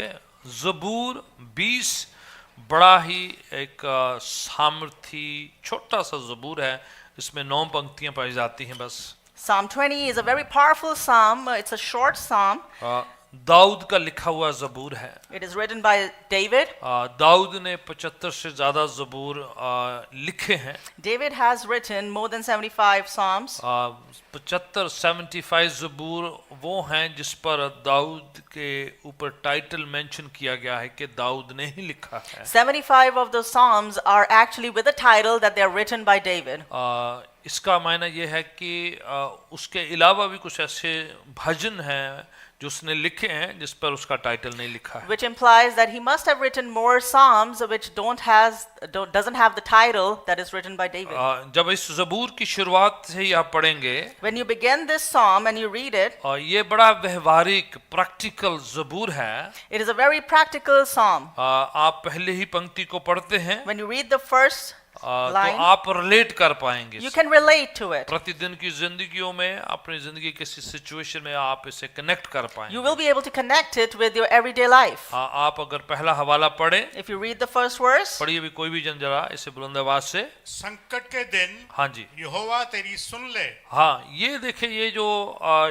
जबूर 20 बड़ा ही एक सामर्थी छोटा सा जबूर है, इसमें 9 पंक्तियां पाई जाती हैं बस। Psalm 20 is a very powerful psalm. It's a short psalm. Dawood का लिखा हुआ जबूर है। It is written by David. Dawood ने 75 से ज्यादा जबूर लिखे हैं। David has written more than 75 psalms. 75 जबूर वो हैं जिस पर दाऊद के ऊपर टाइटल मेंशन किया गया है कि दाऊद ने ही लिखा है। 75 of the psalms are actually with the title that they are written by David. इसका मायना ये है कि उसके अलावा भी कुछ ऐसे भजन हैं जो उसने लिखे हैं जिस पर उसका टाइटल नहीं लिखा है। Which implies that he must have written more psalms which doesn't have the title that is written by David. जब इस जबूर की शुरुआत से ही आप पढ़ेंगे, When you begin this psalm and you read it, ये बड़ा व्यवहारिक प्रैक्टिकल जबूर है। it is a very practical psalm. आप पहले ही पंक्ति को पढ़ते हैं, When you read the first तो line, आप रिलेट कर पाएंगे। you can relate to it. प्रतिदिन की जिंदगियों में, अपनी जिंदगी किसी सिचुएशन में आप इसे कनेक्ट कर पाएंगे। You will be able to connect it with your everyday life. आप अगर पहला हवाला पढ़ें, If you read the first verse, पढ़िए भी कोई भी जन जरा इसे बुलंद आवाज से। संकट के दिन हाँ जी, यहोवा तेरी सुन ले। हाँ, ये देखिए, ये जो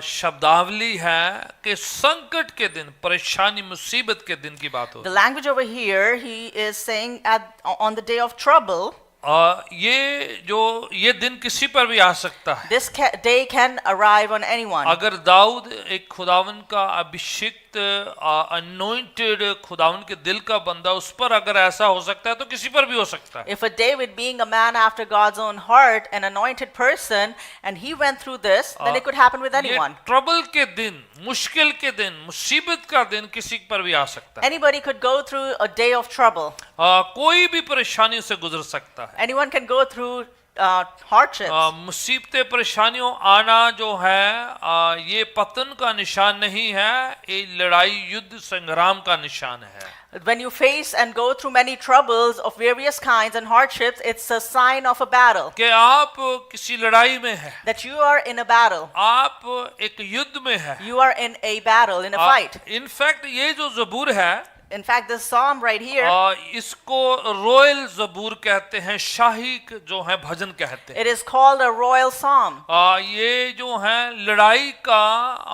शब्दावली है कि संकट के दिन, परेशानी मुसीबत के दिन की बात हो। the language over here, he is saying on the day of trouble. ये दिन किसी पर भी आ सकता है। This day can arrive on anyone. अगर दाऊद एक खुदावन का अभिषिक्त अनॉइंटेड खुदावन के दिल का बंदा, उस पर अगर ऐसा हो सकता है तो किसी पर भी हो सकता है। If a David, being a man after God's own heart, an anointed person, and he went through this, then it could happen with anyone. ये ट्रबल के दिन, मुश्किल के दिन, मुसीबत का दिन किसी पर भी आ सकता है। Anybody could go through a day of trouble. कोई भी परेशानी से गुजर सकता है। Anyone can go through hardships. मुसीबतें, परेशानियों आना जो है, ये पतन का निशान नहीं है, ये लड़ाई, युद्ध, संग्राम का निशान है। When you face and go through many troubles of various kinds and hardships, it's a sign of a battle. कि आप किसी लड़ाई में हैं, That you are in a battle. आप एक युद्ध में हैं। You are in a battle, in a fight. In fact ये जो जबूर है, In fact, this psalm right here, इसको रॉयल जबूर कहते हैं, शाही जो है भजन कहते हैं। it is called a royal psalm. ये जो है लड़ाई का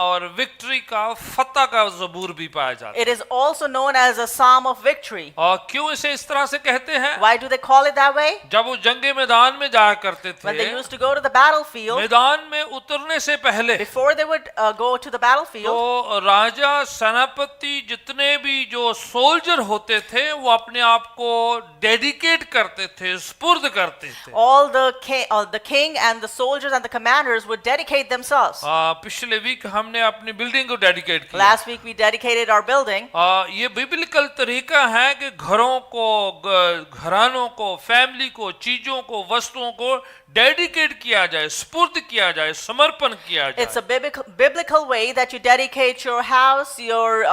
और विक्ट्री का, फतह का जबूर भी पाया जाता है। It is also known as a psalm of victory. क्यों इसे इस तरह से कहते हैं? Why do they call it that way? जब वो जंगे मैदान में जाया करते When they थे, used to go to the battlefield, मैदान में उतरने से पहले before they would go to the battlefield, तो राजा, सेनापति, जितने भी जो सोल्जर होते थे, वो अपने आप को डेडिकेट करते थे, स्पुर्द करते थे। all the king and the soldiers and the commanders would dedicate themselves. पिछले वीक हमने अपनी बिल्डिंग को डेडिकेट किया। Last week we dedicated our building. ये बिब्लिकल तरीका है कि घरों को, घरानों को, फैमिली को, चीजों को, वस्तुओं को डेडिकेट किया जाए, स्पुर्द किया जाए, समर्पण किया जाए। It's a biblical way that you dedicate your house, your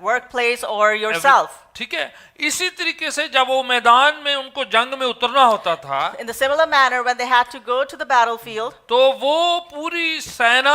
workplace or yourself. ठीक है, इसी तरीके से जब वो मैदान में उनको जंग में उतरना होता था, In the similar manner, when they had to go to the battlefield, तो वो पूरी सेना,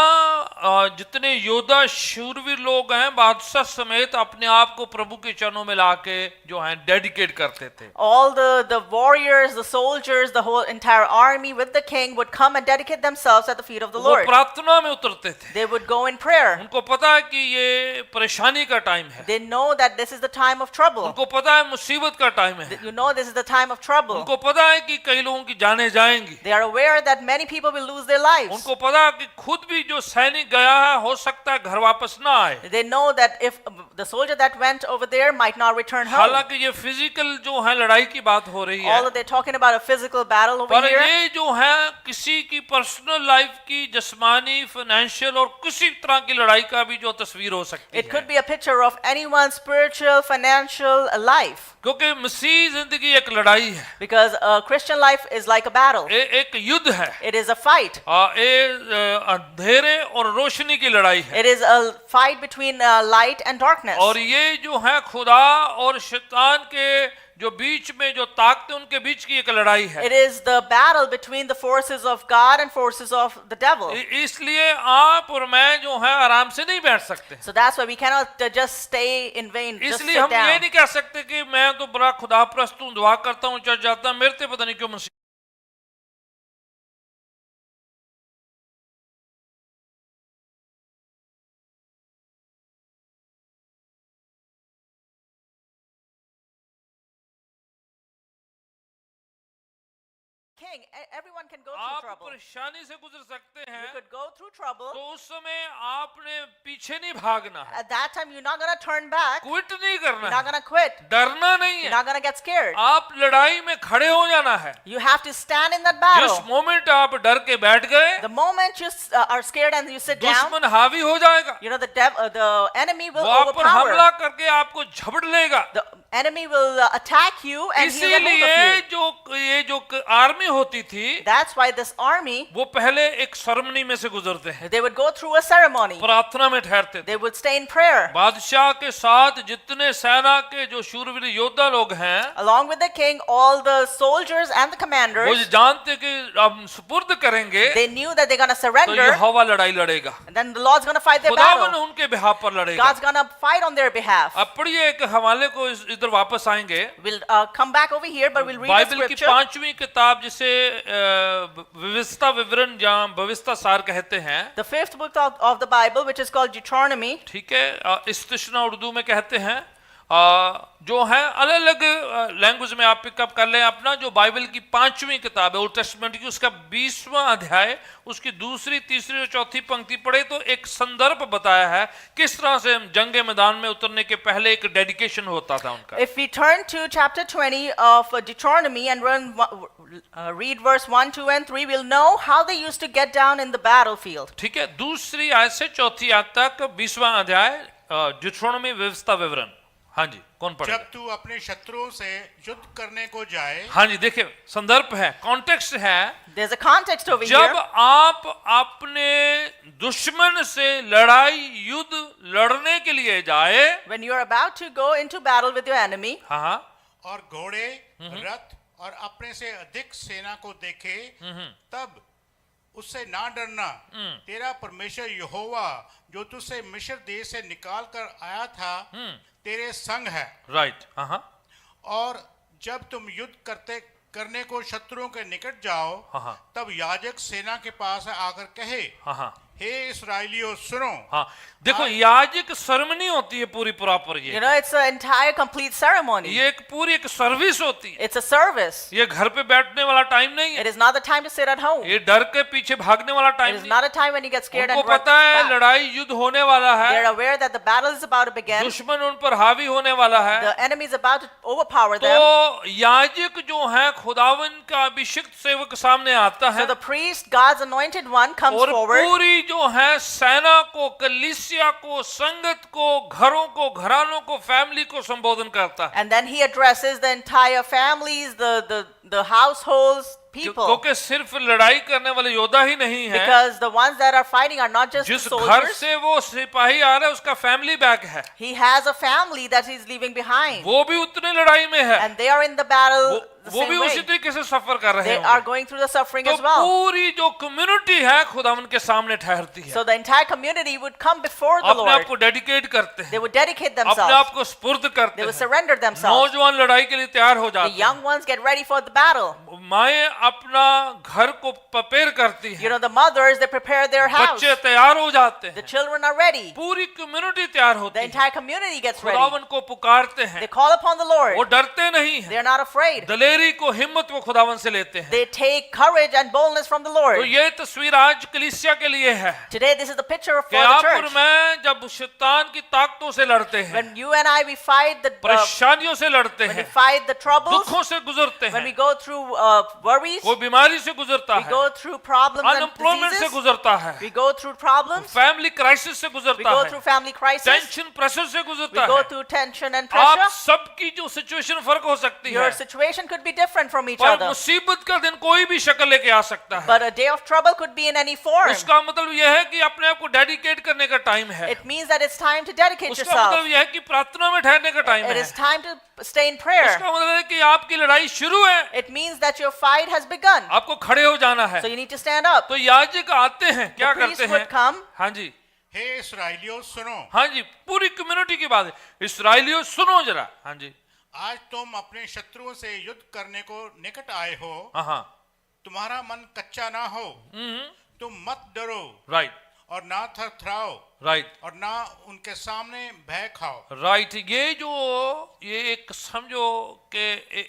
जितने योद्धा, शूरवीर लोग हैं, बादशाह समेत, अपने आप को प्रभु के चरणों में लाके जो हैं डेडिकेट करते थे। all the warriors, the soldiers, the whole entire army with the king would come and dedicate themselves at the feet of the वो Lord. प्रार्थना में उतरते थे। They would go in prayer. उनको पता है कि ये परेशानी का टाइम है, They know that this is the time of trouble. उनको पता है मुसीबत का टाइम है, You know this is the time of trouble. उनको पता है कि कई लोगों की जानें जाएंगी, They are aware that many people will lose their lives. उनको पता है कि खुद भी जो सैनिक गया है, हो सकता है घर वापस ना आए। They know that if the soldier that went over there might not return home. हालांकि ये फिजिकल जो है लड़ाई की बात हो रही है, Although they're talking about a physical battle over पर here, ये जो है किसी की पर्सनल लाइफ की, जिस्मानी, फाइनेंशियल और किसी तरह की लड़ाई का भी जो तस्वीर हो सकती it है, could be a picture of anyone's spiritual, financial life. क्योंकि मसीह जिंदगी एक लड़ाई है, Because a Christian life is like a battle. एक युद्ध है, It is a fight. ये अंधेरे और रोशनी की लड़ाई है। It is a fight between light and darkness. और ये जो है खुदा और शैतान के जो बीच में जो ताकतें उनके बीच की एक लड़ाई है। It is the battle between the forces of God and forces of the devil. इसलिए आप और मैं जो है आराम से नहीं बैठ सकते। So that's why we cannot just stay in vain, just इसलिए sit हम ये down. नहीं कह सकते कि मैं तो बड़ा खुदा परस्त हूं, दुआ करता हूं, चर्च जाता हूं, मेरे से पता नहीं क्यों मसीह। King, everyone can go through आप trouble. परेशानी से गुजर सकते You हैं, could go through trouble. तो उस समय आपने पीछे नहीं भागना है, At that time, you're not going to turn back. Quit नहीं करना You're not है, going to quit. डरना नहीं You're है। not going to get scared. आप लड़ाई में खड़े हो जाना है। You have to stand in that जिस battle. मोमेंट आप डर के बैठ गए, The moment you are scared and you sit down, दुश्मन हावी हो जाएगा, you know, the enemy will वो आप पर हमला overpower. करके आपको झपट लेगा। The enemy will attack you and he'll get hold इसीलिए of you. ये जो आर्मी होती थी, That's why this army, वो पहले एक सेरेमनी में से गुजरते हैं, they would go through a ceremony. प्रार्थना में ठहरते थे। They would stay in prayer. बादशाह के साथ जितने सेना के जो शूरवीर योद्धा लोग हैं, Along with the king, all the soldiers and the वो commanders, जानते कि हम सुपुर्द करेंगे they knew that they're going to तो surrender, यहोवा लड़ाई लड़ेगा, and then the Lord's going to fight their खुदावन battle. उनके बिहाफ पर लड़ेगा। God's going to fight on their behalf. अब पढ़िए एक हवाले को इधर वापस आएंगे। We'll come back over here, but we'll read the Bible की scripture. 5वीं किताब जिसे विविधता विवरण या भविष्यता सार कहते हैं, The fifth book of the Bible, which is called Deuteronomy. ठीक है, इस्तिश्ना उर्दू में कहते हैं, जो है अलग अलग लैंग्वेज में आप पिकअप कर लें अपना। जो बाइबल की 5वीं किताब है ओल्ड टेस्टमेंट की, उसका 20वां अध्याय, उसकी दूसरी, तीसरी और चौथी पंक्ति पढ़े तो एक संदर्भ बताया है किस तरह से जंग मैदान में उतरने के पहले एक डेडिकेशन होता था उनका। If we turn to chapter 20 of Deuteronomy and read verse 1, 2, and 3, we'll know how they used to get down in the battlefield. ठीक है, दूसरी आयत से चौथी आयत तक 20वां अध्याय ड्यूथरोनोमी विविधता विवरण। हाँ जी, कौन पढ़ेगा? जब तू अपने शत्रुओं से युद्ध करने को जाए, हाँ जी, देखिए संदर्भ है, कॉन्टेक्स्ट है। There's a context over जब here. आप अपने दुश्मन से लड़ाई युद्ध लड़ने के लिए जाए, When you're about to go into battle with your enemy, हाँ हाँ, और घोड़े, रथ और अपने से अधिक सेना को देखे, तब उससे ना डरना। तेरा परमेश्वर यहोवा जो तुझसे मिस्र देश से निकाल कर आया था, तेरे संग है। राइट, हाँ हाँ, और जब तुम युद्ध करने को शत्रुओं के निकट जाओ, हाँ। तब याजक सेना के पास आकर कहे, हाँ हाँ, हे इस्राएलियों सुनो। हाँ, देखो याजक सेरेमनी होती है पूरी proper. you know, it's an entire complete ceremony. ये एक पूरी एक सर्विस होती है। It's a service. ये घर पे बैठने वाला टाइम नहीं है, It is not the time to sit at home. ये डर के पीछे भागने वाला It टाइम is नहीं। not a time when you get scared and उनको run पता है back. लड़ाई युद्ध होने वाला They're है, aware that the battle is about to begin. दुश्मन उन पर हावी होने वाला है। The enemy is about to overpower them. तो याजक जो है खुदावन का अभिषिक्त सेवक सामने आता So है the priest, God's anointed one, comes और forward. पूरी जो है सेना को, कलीसिया को, संगत को, घरों को, घरानों को, फैमिली को संबोधन करता है। And then he addresses the entire families, the households, people. क्योंकि सिर्फ लड़ाई करने वाले योद्धा ही नहीं है, Because the ones that are fighting are not just the जिस घर soldiers. से वो सिपाही आ रहा है उसका फैमिली बैक है, He has a family that he's leaving behind. वो भी उतने लड़ाई में है, And they are in the battle the वो भी same उसी way. तरीके से सफर कर रहे They हैं। are going through the suffering तो as well. पूरी जो कम्युनिटी है खुदावन के सामने ठहरती है, So the entire community would come before the अपने आप Lord. को डेडिकेट करते They हैं, would dedicate अपने themselves. आप को स्पुर्द करते They would हैं। surrender themselves. नौजवान लड़ाई के लिए तैयार हो The जाते young ones get ready for the battle. हैं, माएं अपना घर को प्रिपेयर करती You हैं, know, the mothers, they prepare their house. बच्चे तैयार हो जाते The हैं, children are ready. पूरी कम्युनिटी तैयार The होती है, entire community gets ready. खुदावन को पुकारते They हैं, call upon the वो Lord. डरते नहीं हैं, They're not afraid. दलेरी को, हिम्मत को खुदावन से लेते हैं। They take courage and boldness from the तो Lord. ये तस्वीर आज कलीसिया के लिए है Today, this is the picture for कि the आप और church. मैं जब शैतान की ताकतों से लड़ते हैं, When you and I, we fight the परेशानियों से लड़ते when we हैं, fight the troubles, दुखों से गुजरते when we हैं, go through worries, कोई बीमारी से गुजरता we है, go through problems and unemployment से diseases, गुजरता है, we go through problems, family crisis से we गुजरता go है, through family crisis, tension pressure से we गुजरता go है। through tension and आप pressure. सबकी जो सिचुएशन फर्क हो सकती है, Your situation could be be different from each पर other. मुसीबत का दिन कोई भी शक्ल लेके आ सकता है। But a day of trouble could be in any form. उसका मतलब यह है कि अपने आप को डेडिकेट करने का टाइम है। It means that it's time to dedicate उसका yourself. मतलब यह है कि प्रार्थना में ठहरने का टाइम It है। is time to stay in prayer. उसका मतलब है कि आपकी लड़ाई शुरू है, It means that your fight has begun. आपको खड़े हो जाना है। So you need to stand up. तो याजक आते हैं, क्या The priest करते would हैं? come. हाँ जी, हे इस्राएलियों सुनो, हाँ जी, पूरी कम्युनिटी की बात है। इस्राएलियों सुनो जरा। हाँ जी, आज तुम अपने शत्रुओं से युद्ध करने को निकट आए हो। हाँ हाँ, तुम्हारा मन कच्चा ना हो, तुम मत डरो राइट और ना थरथराओ राइट और ना उनके सामने भय खाओ। राइट। ये एक समझो कि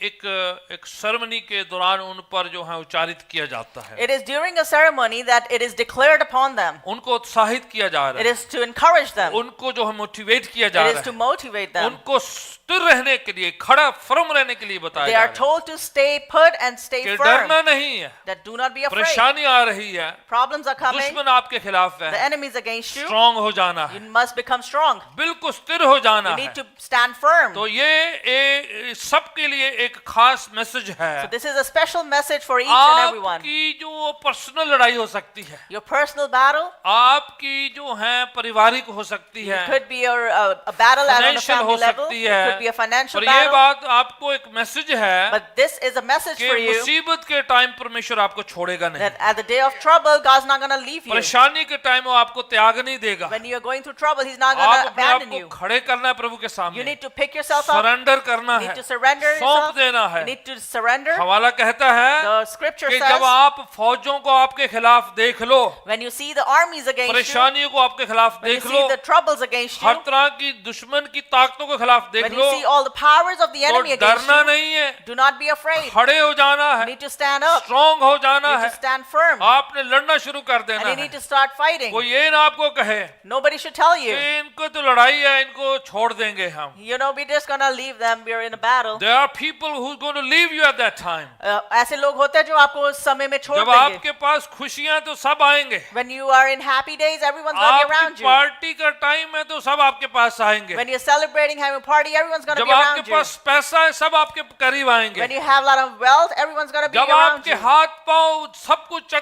एक सेरेमनी के दौरान उन पर जो है उच्चारित किया जाता है, It is during a ceremony that it is declared upon them. उनको उत्साहित किया जा रहा It है, is to encourage them. उनको जो है मोटिवेट किया जा It रहा is to है, motivate them. उनको स्थिर रहने के लिए, खड़ा फर्म रहने के लिए बताया They जा are रहा है told to stay put and stay कि firm. डरना नहीं है, That do not be afraid. परेशानी आ रही है, Problems are coming. दुश्मन आपके खिलाफ The है, enemy is against you. Strong हो जाना You है, must become strong. बिल्कुल स्थिर हो जाना You है। need to stand firm. तो ये सबके लिए एक खास मैसेज है। So this is a special message for each and everyone. आपकी जो पर्सनल लड़ाई हो सकती है, Your personal battle आपकी जो है पारिवारिक हो सकती है, could be a battle at a financial हो family level. सकती It है, could be a financial और ये battle. बात आपको एक मैसेज है But this is a message कि for you मुसीबत के टाइम परमेश्वर आपको छोड़ेगा नहीं, that at the day of trouble, God's not going to leave you. परेशानी के टाइम वो आपको त्याग नहीं देगा। When you're going through trouble, He's not going आप to अपने आप abandon को you. खड़े करना है प्रभु के You सामने, need to pick yourself up. Surrender करना You है, need to surrender सौंप yourself. देना You है। need to surrender. हवाला कहता है The scripture कि says, जब आप फौजों को आपके खिलाफ देख लो, when you see the armies against you, परेशानियों को आपके खिलाफ when you देख see low, the troubles against her you, तरह की दुश्मन की ताकतों के खिलाफ देख when low, you see all the powers of the तो enemy against डरना you, नहीं है, do not be afraid. खड़े हो जाना You है, need to stand up. Strong हो जाना You need है, to stand firm. आपने लड़ना शुरू कर And देना you है। need to start fighting. कोई ये ना आपको कहे Nobody should tell you, कि इनको तो लड़ाई है, इनको छोड़ देंगे हम। we're just going to leave them. We're in a battle. There are people who's going to leave you at that time. ऐसे लोग होते हैं जो आपको उस समय में छोड़ जब देंगे. आपके पास खुशियां तो सब आएंगे, When you are in happy days, everyone's going to be around आपकी you. पार्टी का टाइम है तो सब आपके पास आएंगे, When you're celebrating, having a party, everyone's going to जब be आपके around you. पास पैसा है सब आपके करीब आएंगे, When you have a lot of wealth, everyone's going to be जब around आपके you. हाथ पांव सब कुछ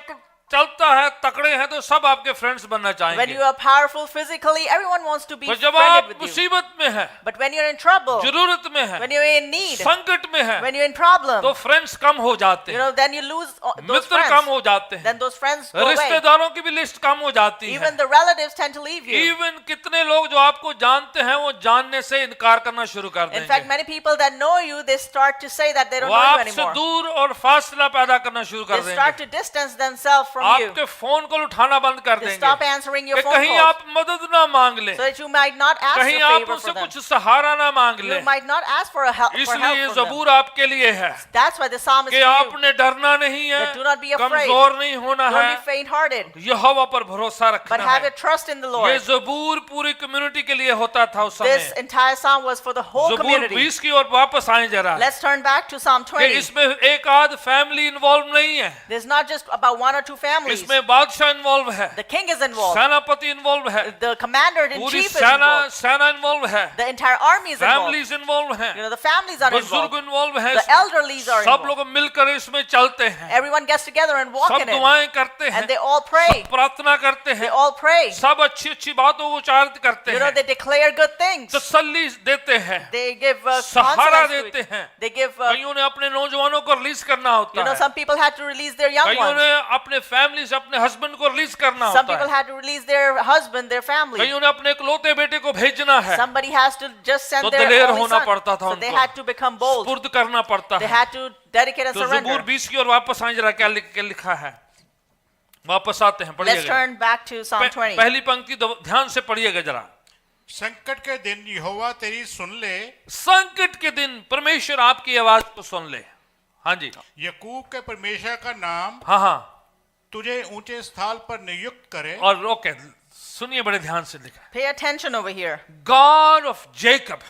चलता है, तकड़े हैं, तो सब आपके फ्रेंड्स बनना When चाहेंगे। you are powerful physically, everyone wants to be पर जब friended आप with you. मुसीबत में हैं, But when you're in trouble, जरूरत में हैं, when you're in need, संकट में हैं, when you're in problem, तो फ्रेंड्स कम हो जाते हैं, then you lose those Mitra come friends. हो जाते हैं, Then those friends go away. रिश्तेदारों की भी लिस्ट कम हो जाती है। Even the relatives tend to leave you. Even कितने लोग जो आपको जानते हैं वो जानने से इनकार करना शुरू कर In fact, देंगे, many people that know you, they start to say that they don't वो know you आपसे anymore. दूर और फासला पैदा करना शुरू कर They start देंगे, to distance themselves from you. आपके फोन कॉल उठाना बंद कर They stop देंगे answering कि your phone कहीं calls आप मदद ना मांग ले, so that you might not ask कहीं a आप favor उनसे for them. कुछ सहारा ना मांग ले। You might not ask for help इसलिए from them. ज़बूर आपके लिए है That's why the psalm is कि for you. आपने डरना नहीं है, That do not be afraid. कमजोर नहीं होना Don't है, be faint-hearted, यहोवा पर भरोसा but रखना have है। your trust in the ये Lord. ज़बूर पूरी कम्युनिटी के लिए होता था उस This समय। entire psalm was for the whole ज़बूर community. 20 की ओर वापस आए जरा, Let's turn back to Psalm कि 20. इसमें एक आध फैमिली इन्वॉल्व नहीं है, There's not just about one or two families. इसमें बादशाह इन्वॉल्व है, The king is involved. सेनापति इन्वॉल्व है, The commander-in-chief पूरी is involved. सेना इन्वॉल्व है, The entire army is involved. Families involve हैं, The families are बुजुर्ग involved. इन्वॉल्व हैं, The elderlies are सब involved. लोग मिलकर इसमें चलते हैं, Everyone gets together and walk सब in it. दुआएं करते हैं, And they all pray. सब प्रार्थना करते They हैं, all pray. सब अच्छी अच्छी बातों को उच्चारित करते हैं, They declare good things. तसल्ली देते हैं, They give Sahara consonants to देते it. हैं। They give, कईयों ने अपने नौजवानों को रिलीज करना होता है, some people had to release their young कईयों ones. ने अपने फैमिली से अपने हस्बैंड को रिलीज करना Some होता people है, had to release their husband, their family. कईयों ने अपने इकलौते बेटे को भेजना है, Somebody has to just send तो their दिलेर only होना son. पड़ता था So they उनको, had to become bold. सुपुर्द करना पड़ता They है। had to dedicate and तो ज़बूर surrender. 20 की ओर वापस आए जरा, क्या लिख के लिखा है, वापस आते हैं, Let's पढ़िएगा। turn back to Psalm 20. पहली पंक्ति ध्यान से पढ़िएगा जरा। संकट के दिन यहोवा तेरी सुन ले, संकट के दिन परमेश्वर आपकी आवाज को सुन ले। हाँ जी, यकूब के परमेश्वर का नाम हाँ हाँ, तुझे ऊंचे स्थान पर नियुक्त करे। और ओके, सुनिए बड़े ध्यान से लिखा है, Pay attention over here. God of Jacob,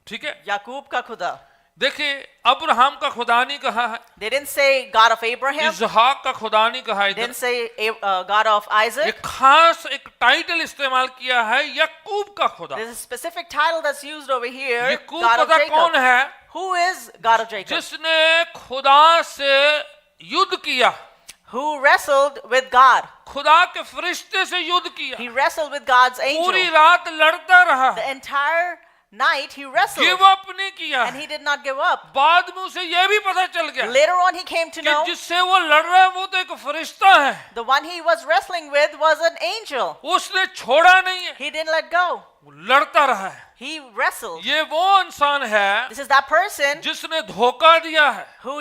ठीक है, याकूब का खुदा, देखिए अब्राहम का खुदा नहीं कहा है, They didn't say God of Abraham. इसहाक का खुदा नहीं कहा है, Didn't इधर say God of Isaac. एक खास एक टाइटल इस्तेमाल किया है, याकूब का खुदा। There's a specific title that's used over here. Yakub God of पता कौन Jacob. है? Who is God of Jacob? जिसने खुदा से युद्ध किया, Who wrestled with God. खुदा के फरिश्ते से युद्ध किया, He wrestled with God's पूरी angel. रात लड़ता रहा, The entire night he wrestled. Give up नहीं किया। And he did not give up. बाद में उसे यह भी पता चल गया Later on he came to कि know जिससे वो लड़ रहा है वो तो एक फरिश्ता है, the one he was wrestling with was an angel. उसने छोड़ा नहीं है, He didn't let go. वो लड़ता रहा है। He wrestled. ये वो इंसान है This is that person जिसने धोखा दिया है, who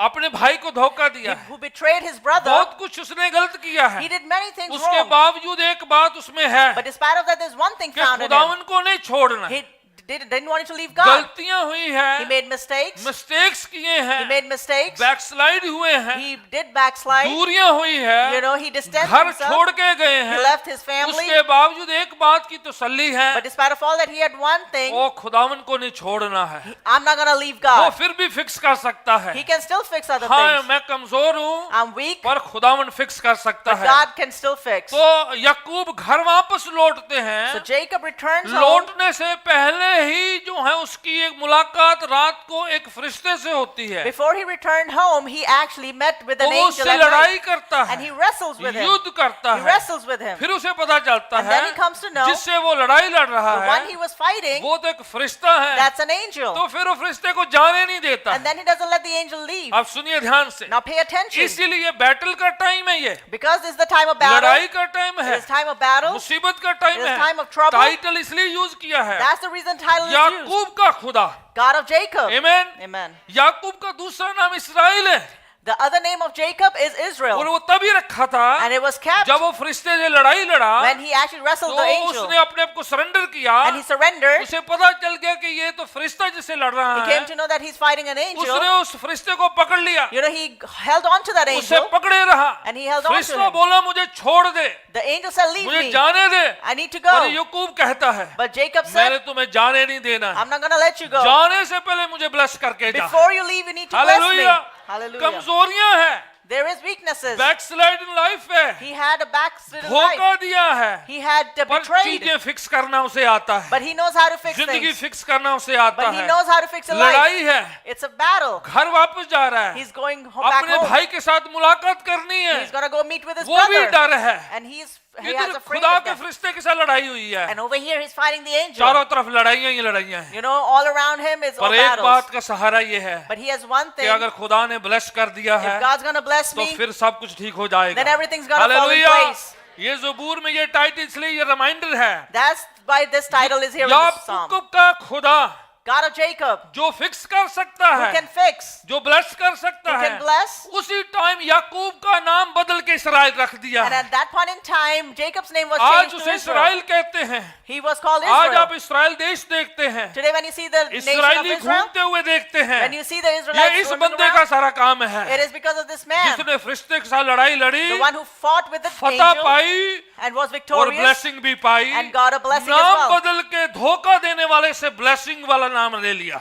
अपने भाई को धोखा दिया है, who betrayed his brother. बहुत कुछ उसने गलत किया He है, did many things उसके wrong. बावजूद एक बात उसमें है But in spite of that, there's one thing कि found in him. खुदावन को नहीं छोड़ना। He didn't want to leave God. गलतियां हुई He हैं, made mistakes. मिस्टेक्स किए He हैं, made mistakes. बैकस्लाइड हुए हैं, He did backslide. दूरियां हुई You है, know, he distanced घर himself. छोड़ के गए He हैं, left his family. उसके बावजूद एक बात की तसल्ली है, But in spite of all that, he had one thing. वो खुदावन को नहीं छोड़ना है। I'm not going to leave वो God. फिर भी फिक्स कर सकता है, He can still fix other हाँ things. मैं कमजोर हूँ I'm weak, पर खुदावन फिक्स कर सकता but है। God can still fix. तो याकूब घर वापस लौटते So हैं, Jacob returns home. लौटने से पहले ही जो है उसकी एक मुलाकात रात को एक फरिश्ते से होती है, Before he returned home, he actually met with तो an वो angel उससे at लड़ाई night. करता And he है, wrestles with him. युद्ध करता He है, wrestles with him. फिर उसे पता चलता And है then he comes to know जिससे वो लड़ाई लड़ रहा the one he है was fighting, वो तो एक फरिश्ता है, that's an angel. तो फिर वो फरिश्ते को जाने नहीं देता। And then he doesn't let the angel leave. आप सुनिए ध्यान से, Now pay attention. इसीलिए बैटल का टाइम है, ये Because this is the time of battle. लड़ाई का टाइम It है, is time of battle. मुसीबत का टाइम It is है। time of trouble. टाइटल इसलिए यूज किया है, That's the reason title is used. याकूब का खुदा, God of Jacob. Amen. Amen. याकूब का दूसरा नाम इसराइल है, The other name of Jacob is और Israel. वो तभी रखा था And it was kept जब वो फरिश्ते से लड़ाई लड़ा, when he actually wrestled तो the angel. उसने अपने आप को सरेंडर किया, And he surrendered. उसे पता चल गया कि ये तो फरिश्ता जिससे लड़ रहा He है, came to know that he's fighting an angel. उसने उस फरिश्ते को पकड़ लिया, You know, he held on to that उसे angel. पकड़े रहा। And he held on to Firishta him. बोला मुझे छोड़ दे, The angel said, leave मुझे me. जाने दे, I need to पर go. याकूब कहता है But Jacob मैंने said, तुम्हें जाने नहीं देना, I'm not going to let you go. जाने से पहले मुझे ब्लेस करके जा। Before you leave, you need to bless me. Hallelujah. Hallelujah. कमजोरियां हैं, There is weaknesses. Backslide in life है, He had a backslidden life. धोखा दिया है, He had पर betrayed. चीजें फिक्स करना उसे आता है, But he knows how to fix जिंदगी things. फिक्स करना उसे आता But he है। knows how to fix a life. लड़ाई है, It's a battle. घर वापस जा रहा है, He's going back अपने home. भाई के साथ मुलाकात करनी है, He's going to go meet with his वो भी brother. डर है। And he has इधर a afraid खुदा of के death. फरिश्ते के साथ लड़ाई हुई है, And over here, he's fighting the angel. चारों तरफ लड़ाइयां ही लड़ाइयां हैं, You know, all around him is all पर एक battles. बात का सहारा ये है But he has one कि thing. अगर खुदा ने ब्लेस कर दिया है If God's going to bless तो me, फिर सब कुछ ठीक हो जाएगा। then everything's going to fall in hallelujah. place. ये ज़बूर में ये टाइटल इसलिए ये रिमाइंडर है, That's why this title is here in this psalm. याकूब का खुदा God of Jacob, जो फिक्स कर सकता who है, can fix, जो ब्लेस कर सकता who है, can bless. उसी टाइम याकूब का नाम बदल के इसराइल रख दिया And है। at that point in time, Jacob's name was आज changed उसे to Israel. इसराइल कहते हैं। He was called आज Israel. आप इसराइल देश देखते हैं, Today when you see the nation of Israeli Israel, घूमते हुए देखते हैं, when you see the ये Israelites इस roaming बंदे का around, सारा काम है, it is because of this man, जिसने फरिश्ते के साथ लड़ाई लड़ी, the one who fought with the फतह angel पाई and was और victorious ब्लेसिंग भी पाई, and got a blessing as नाम well. बदल के धोखा देने वाले से ब्लेसिंग वाला नाम ले लिया।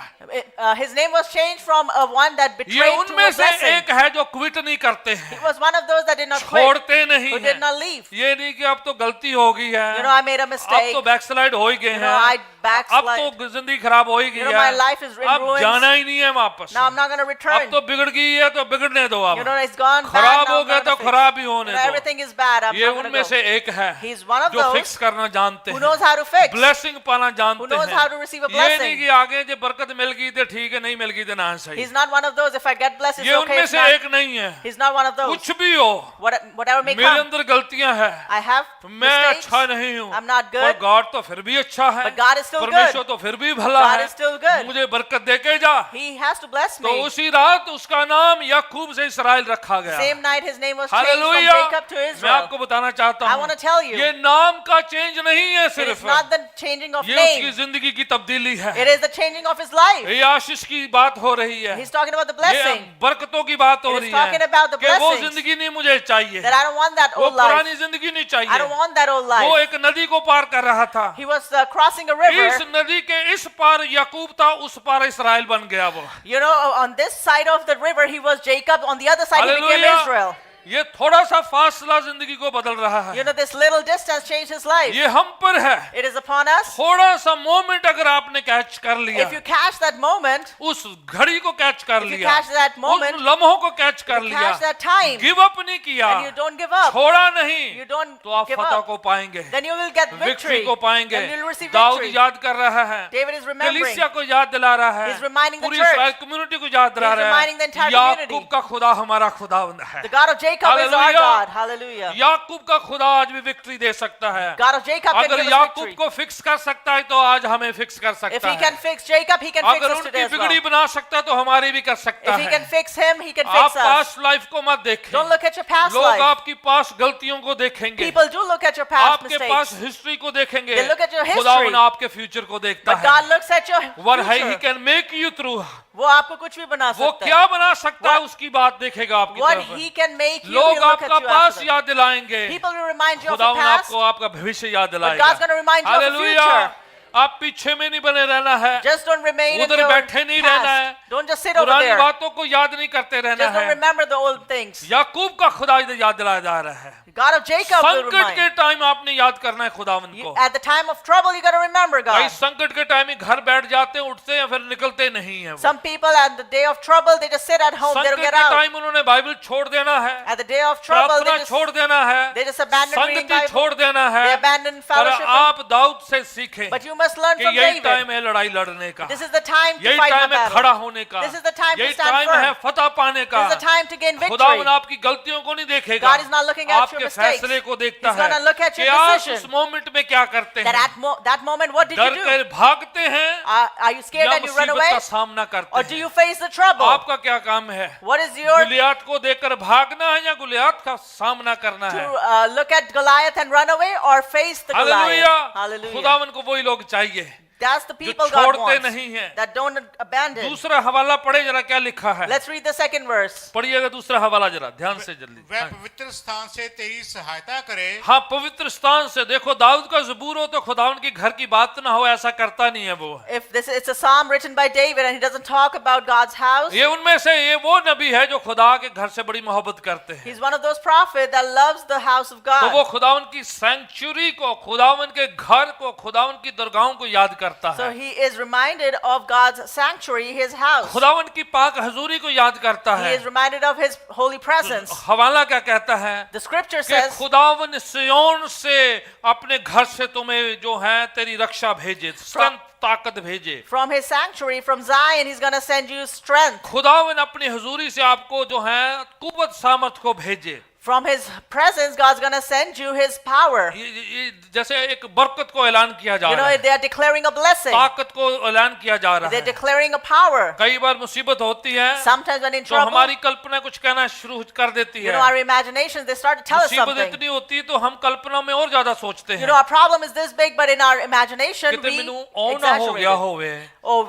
His name was changed from one that ये betrayed to उनमें a से blessing. एक है जो क्विट नहीं करते He हैं, was one of those that did not quit, छोड़ते नहीं who did हैं। not leave. ये नहीं कि अब तो गलती हो गई है, You know, I made a अब mistake. तो बैकस्लाइड हो ही गए You know, I हैं, अब backslide. तो जिंदगी खराब हो ही गई You know, my है, life is in अब ruins. जाना ही नहीं है वापस, Now I'm not going to अब return. तो बिगड़ गई है तो बिगड़ने दो, You अब know, it's gone bad. खराब Now हो I'm गया not तो gonna fix. खराब ही You होने know, दो। everything is bad. I'm ये not going उनमें to से go. एक है He's one of जो those फिक्स करना जानते who हैं, knows how to fix. Blessing पाना Who जानते knows how to हैं। receive a ये नहीं blessing. कि आगे जो बरकत मिल गई तो ठीक है, नहीं मिल गई तो ना सही। He's not one of those. If I get blessed, it's ये okay. उनमें If से not, एक नहीं है, he's not one of those. कुछ भी हो, Whatever may मेरे come, अंदर गलतियां हैं, I have मैं mistakes. अच्छा नहीं हूँ, I'm not पर good. गॉड तो फिर भी अच्छा है, But God is still परमेश्वर good. तो फिर भी भला God है, is still good. मुझे बरकत दे के जा। He has to bless तो me. उसी रात उसका नाम याकूब से इसराइल रखा गया। Same night, his name was changed from hallelujah. Jacob to मैं Israel. आपको बताना चाहता I हूँ, want to tell you, ये नाम का चेंज नहीं है it सिर्फ, is not the changing of ये उसकी name. जिंदगी की तब्दीली है। It is the changing of his life. ये आशीष की बात हो रही है, He's talking about the ये blessing. बरकतों की बात हो It is रही talking है about the कि वो blessings. जिंदगी नहीं मुझे चाहिए, That I don't want that वो old life. पुरानी जिंदगी नहीं I don't चाहिए। want that old वो life. एक नदी को पार कर रहा था, He was crossing a इस river. नदी के इस पार याकूब था, उस पार इसराइल बन गया वो। You know, on this side of the river, he was Jacob. On the other side, he became hallelujah. Israel. ये थोड़ा सा फासला जिंदगी को बदल रहा है, You know, this little distance changed his life. ये हम पर है। It is upon us. थोड़ा सा मोमेंट अगर आपने कैच कर लिया, If you catch that moment, उस घड़ी को कैच कर if you लिया, catch that moment, उन लम्हों को कैच कर you लिया, catch that time, give up नहीं किया, and you don't give up, छोड़ा नहीं, you don't तो आप give फतह up, को पाएंगे, then you will get victory victory. को पाएंगे। Then you'll receive Dawood victory. याद कर रहा है, David is remembering. कलीसिया को याद दिला रहा है, He's reminding the पूरी church. इस्राएल कम्युनिटी को याद दिला He's रहा reminding the है, entire याकूब community. का खुदा हमारा खुदावंद है। The God of Jacob is our Hallelujah. God. Hallelujah. याकूब का खुदा आज भी विक्ट्री दे सकता है। God of Jacob can अगर give us याकूब victory. को फिक्स कर सकता है तो आज हमें फिक्स कर If सकता he can है। fix Jacob, he can fix अगर us today उनकी as well. बिगड़ी बना सकता है तो हमारी भी कर सकता If he can है। fix him, he can आप fix us. पास्ट लाइफ को मत देखें, Don't look at your past लोग life. आपकी पास्ट गलतियों को देखेंगे, People do look at your past आपके पास mistakes. हिस्ट्री को देखेंगे, They look at your history. खुदावन आपके फ्यूचर को देखता But God है। looks at your वर है, ही future. Can make you through, वो आपको कुछ भी बना वो सकता है. क्या बना सकता है उसकी बात देखेगा आपकी What तरफ। he can make you, लोग he'll look at आपका you पास after that. याद दिलाएंगे, People will remind you of the खुदावन past. आपको आपका भविष्य याद God's दिलाएगा। gonna remind you of the hallelujah. future. आप पीछे में नहीं बने रहना है, Just don't remain in उधर your बैठे नहीं रहना है, past. Don't just sit over पुरानी there. बातों को याद नहीं करते रहना Just don't है। remember the old things. याकूब का खुदा इधर याद दिलाया जा रहा है। God of Jacob will संकट के remind. टाइम आपने याद करना है खुदावन को। At the time of trouble, you got to remember भाई God. संकट के टाइम में घर बैठ जाते हैं, उठते हैं, फिर निकलते नहीं है वो। Some people at the day of trouble, they just sit at home. They संकट don't के get out. टाइम उन्होंने बाइबल छोड़ देना है, At the day of trouble, प्रार्थना they छोड़ देना है, they just abandon reading संगति Bible. छोड़ देना है। They abandon पर fellowship. आप दाऊद से सीखें But you must learn कि from यही David. टाइम है लड़ाई लड़ने का, This is the time to यही fight the टाइम है खड़ा battle. होने का, This is the time to यही stand टाइम firm. है फतह पाने का। This is the time to gain victory. खुदावन आपकी गलतियों को नहीं देखेगा, God is not looking at your आपके mistakes. फैसले को देखता He's है gonna look at कि your आप decision. उस मोमेंट में क्या करते That हैं। at that moment, what did you डर do? कर भागते हैं Are you scared या and you run मुसीबत away? का सामना करते Or do हैं। you face the trouble? आपका क्या काम है? What is your गुलियात को देखकर भागना है या गुलियात का सामना करना है? to look at Goliath and run away or face the hallelujah. Goliath? Hallelujah. खुदावन को वही लोग चाहिए That's the जो people God छोड़ते wants. नहीं हैं। That don't abandon. दूसरा हवाला पढ़े जरा, क्या लिखा है? Let's read the second verse. पढ़िएगा दूसरा हवाला जरा ध्यान से जल्दी। वह पवित्र स्थान से तेरी सहायता करे। हाँ, पवित्र स्थान से। देखो दाऊद का ज़बूर हो तो खुदावन की घर की बात ना हो, ऐसा करता नहीं है वो। If this it's a psalm written by David and he doesn't talk about God's house, ये उनमें से ये वो नबी है जो खुदा के घर से बड़ी मोहब्बत करते हैं। he's one of those prophets that loves the house of तो वो God. खुदावन की सेंचुरी को, खुदावन के घर को, खुदावन की दरगाहों को याद करता So है। he is reminded of God's sanctuary, his house. खुदावन की पाक हजूरी को याद करता He है। is reminded of his holy presence. हवाला क्या कहता है The scripture कि says, खुदावन सियोन से अपने घर से तुम्हें जो है तेरी रक्षा भेजे, स्ट्रेंथ, ताकत भेजे। from his sanctuary, from Zion, he's going to send you strength. खुदावन अपनी हजूरी से आपको जो है कुव्वत सामर्थ को भेजे। From his presence, God's going to send you his power. ये जैसे एक बरकत को ऐलान किया जा You रहा know, है, they are declaring a blessing. ताकत को ऐलान किया जा रहा They're है। declaring a power. कई बार मुसीबत होती है Sometimes when in तो trouble, हमारी कल्पना कुछ कहना शुरू कर देती you है। know, our imaginations, they start to tell us मुसीबत something. इतनी होती है तो हम कल्पना में और ज्यादा सोचते You हैं know, our problem is this big, but in our imagination, कहते we मैनू ओ ना हो exaggerate गया it. होवे, Oh,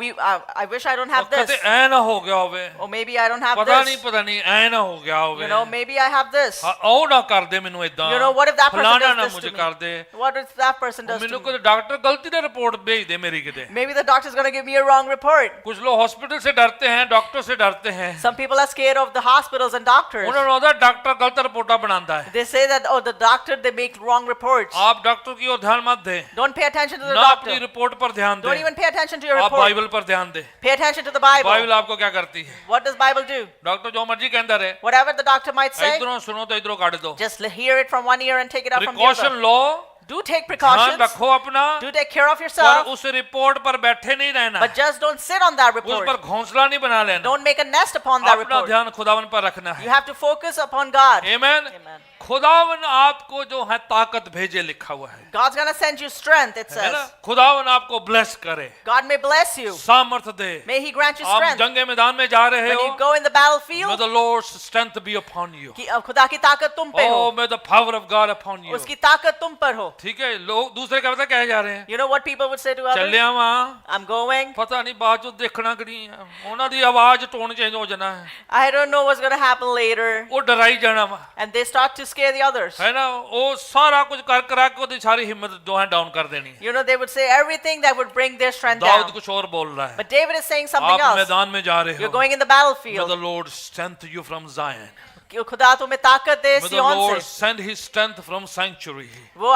I wish I don't और have कहते this. ऐ ना हो गया होवे, Or maybe I don't have पता this. नहीं ऐ ना हो गया होवे, You know, maybe I have this. हाँ, ओ ना कर दे मैनू इदां, You know, what if that person फलाना ना does this मुझे to कर me? They, What if that person does मैनू to को me? डॉक्टर गलती से रिपोर्ट भेज दे मेरी किते। Maybe the doctor's going to give me a wrong report. कुछ लोग हॉस्पिटल से डरते हैं, डॉक्टर से डरते हैं, Some people are scared of the hospitals and doctors. उन्होंने होता डॉक्टर गलत रिपोर्टा बनाता है। They say that, oh, the doctor, they make wrong reports. आप डॉक्टर की ओर ध्यान मत दें, Don't pay attention to the ना अपनी doctor. रिपोर्ट पर ध्यान Don't दें, even pay attention to your आप report. बाइबल पर ध्यान दें। Pay attention to the Bible. Bible आपको क्या करती है? What does Bible do? Doctor जो मर्जी कहता रहे, Whatever the doctor might say, इधरों सुनो तो इधरों काट दो। just hear it from one ear and take it out from the precaution other. Low, Do take ध्यान precautions. रखो अपना, Do take care of पर yourself. उस रिपोर्ट पर बैठे नहीं रहना, But just don't sit on that उस पर report. घोंसला नहीं बना लेना, Don't make a nest upon that अपना report. ध्यान खुदावन पर रखना You है। have to focus upon God. आमीन। Amen. खुदावन आपको जो है ताकत भेजे लिखा हुआ है, God's gonna send you strength, it है ना? says. खुदावन आपको ब्लेस करे, God may bless you. सामर्थ दे। May He grant you आप strength. जंग मैदान में जा रहे When हो, you go in the may battlefield, the Lord's strength be upon you. कि अब खुदा की ताकत तुम पे Oh, हो, may the power of God upon you. उसकी ताकत तुम पर हो. ठीक है, लोग दूसरे क्या पता कहे जा रहे हैं, You know what people would say to others? ਚੱਲਿਆ ਵਾਂ, I'm going. ਪਤਾ ਨਹੀਂ ਬਾਅਦ ਚੋਂ ਦੇਖਣਾ ਕਿਹੜੀ ਆ, ਉਹਨਾਂ ਦੀ ਆਵਾਜ਼ ਟੋਨ ਚੇਂਜ ਹੋ ਜਾਣਾ ਹੈ, I don't know what's gonna happen later. ਉਹ ਡਰਾਈ ਜਾਣਾ ਵਾ, And they start to scare the others. ਹੈ ਨਾ? ਉਹ ਸਾਰਾ ਕੁਝ ਕਰ ਕਰਾ ਕੇ ਉਹਦੀ ਸਾਰੀ ਹਿੰਮਤ ਜੋ ਹੈ ਡਾਊਨ ਕਰ ਦੇਣੀ ਹੈ। You know, they would say everything that would bring their strength Dawood down. कुछ और बोल रहा है, But David is saying something आप else. मैदान में जा रहे You're हो, going in the may battlefield. the Lord strengthen you from Zion, कि खुदा तुम्हें ताकत दे may the सिय्योन Lord से. send his strength from sanctuary। वो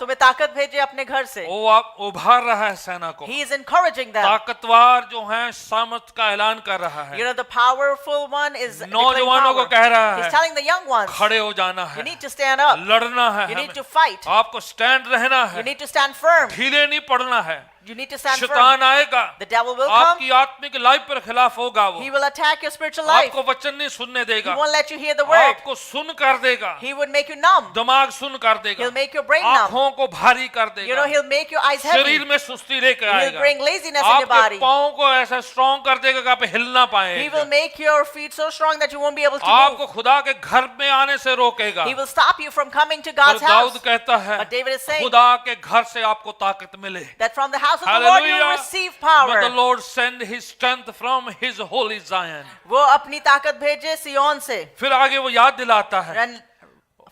तुम्हें ताकत भेजे अपने घर से. वो आप उभार रहा है सेना को, He is encouraging them. ताकतवर जो है सामर्थ का ऐलान कर रहा You है, know, the powerful one is declaring नौजवानों को power. कह रहा He's है telling the young ones, खड़े हो जाना you है, need to stand up. लड़ना है, You need हमें to fight. आपको स्टैंड रहना You है, need to stand firm. ढीले नहीं पड़ना है। You need to stand firm. शैतान आएगा, The devil will come. आपकी आत्मिक लाइफ पर खिलाफ होगा, वो He will attack your spiritual life. आपको वचन नहीं सुनने He देगा, won't let you hear the word. आपको सुन कर देगा, He would make you numb. दिमाग सुन कर देगा, He'll make your brain numb. आंखों को भारी कर You know, देगा, he'll make your eyes heavy. शरीर में सुस्ती लेकर He'll आएगा, bring laziness in your आपके body. पाँव को ऐसा स्ट्रॉन्ग कर देगा कि आप हिल ना He will पाए, make your feet so strong that you won't be able to आपको move. खुदा के घर में आने से रोकेगा। He will stop you from coming to पर God's दाऊद house. कहता है, But David is saying खुदा के घर से आपको ताकत मिले। that from the house of the Lord you will Hallelujah. receive May the power. Lord send his strength from his holy Zion। वो अपनी ताकत भेजे सिय्योन से. फिर आगे वो याद दिलाता है, And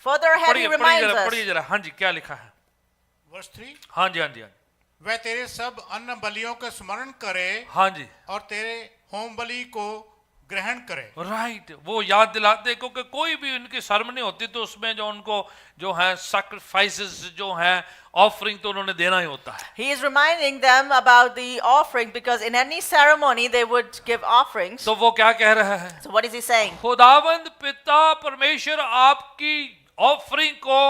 further ahead he पढ़िए reminds जरा, us. पढ़िए जरा, हाँ जी क्या लिखा है, वर्ष 3, हाँ जी हाँ जी हाँ जी, वह तेरे सब अन्न बलियों का स्मरण करे हाँ जी, और तेरे होम बलि को ग्रहण करे। राइट, वो याद दिलाते, क्योंकि कोई भी उनकी सेरेमनी होती तो उसमें जो उनको जो है सैक्रिफाइसेस जो है ऑफरिंग तो उन्होंने देना ही होता है। He is reminding them about the offering because in any ceremony they would give offerings. तो वो क्या कह रहा है, So what is he saying? खुदावंद पिता परमेश्वर आपकी ऑफरिंग को,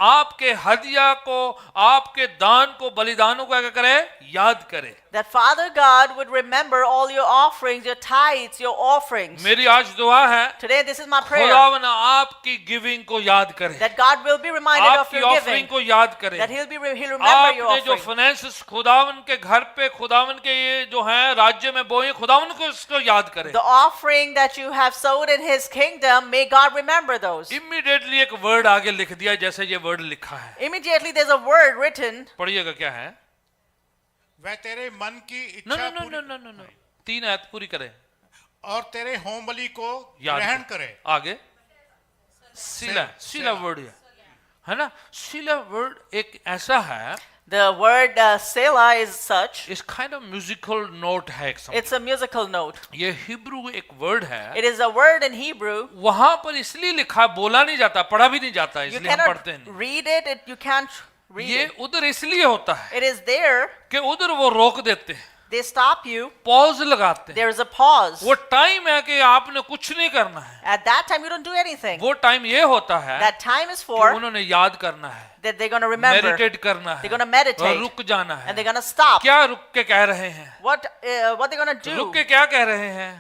आपके हदिया को, आपके दान को, बलिदानों को क्या करे, याद करे। That Father God would remember all your offerings, your tithes, your offerings. मेरी आज दुआ है, Today this is my prayer. खुदावन आपकी गिविंग को याद करे, That God will be reminded of आपकी your ऑफरिंग giving. को याद करे। That he'll remember your आपने जो offering. फाइनेंसेस खुदावन के घर पे, खुदावन के ये जो है राज्य में बोए, खुदावन को इसको याद करे। The offering that you have sowed in his kingdom, may God remember those. Immediately एक वर्ड आगे लिख दिया, जैसे ये वर्ड लिखा है, Immediately there's a word written. पढ़िएगा क्या है, वह तेरे मन की नो इच्छा नो नो पूरी नो नो नो, 3 आयत पूरी करे, और तेरे होम बलि को याद ग्रहण करे। आगे सीला, सीला वर्ड है ना, सीला वर्ड एक ऐसा है, The word Selah is such. इस काइंड ऑफ म्यूजिकल नोट है एक समझ। It's a musical note. ये हिब्रू एक वर्ड है, It is a word in Hebrew. वहां पर इसलिए लिखा, बोला नहीं जाता, पढ़ा भी नहीं जाता, You इसलिए हम cannot पढ़ते नहीं। read it. You can't read ये it. उधर इसलिए होता है It is there. कि उधर वो रोक देते हैं, They stop you. पॉज लगाते हैं। There is a pause. वो टाइम है कि आपने कुछ नहीं करना है, At that time, you don't do anything. वो टाइम ये होता है That time is कि for उन्होंने याद करना है, that they're going to remember. Meditate करना है, They're gonna meditate. और रुक जाना And है। they're going to stop. क्या रुक के कह रहे हैं, What they're going to do? रुक के क्या कह रहे हैं,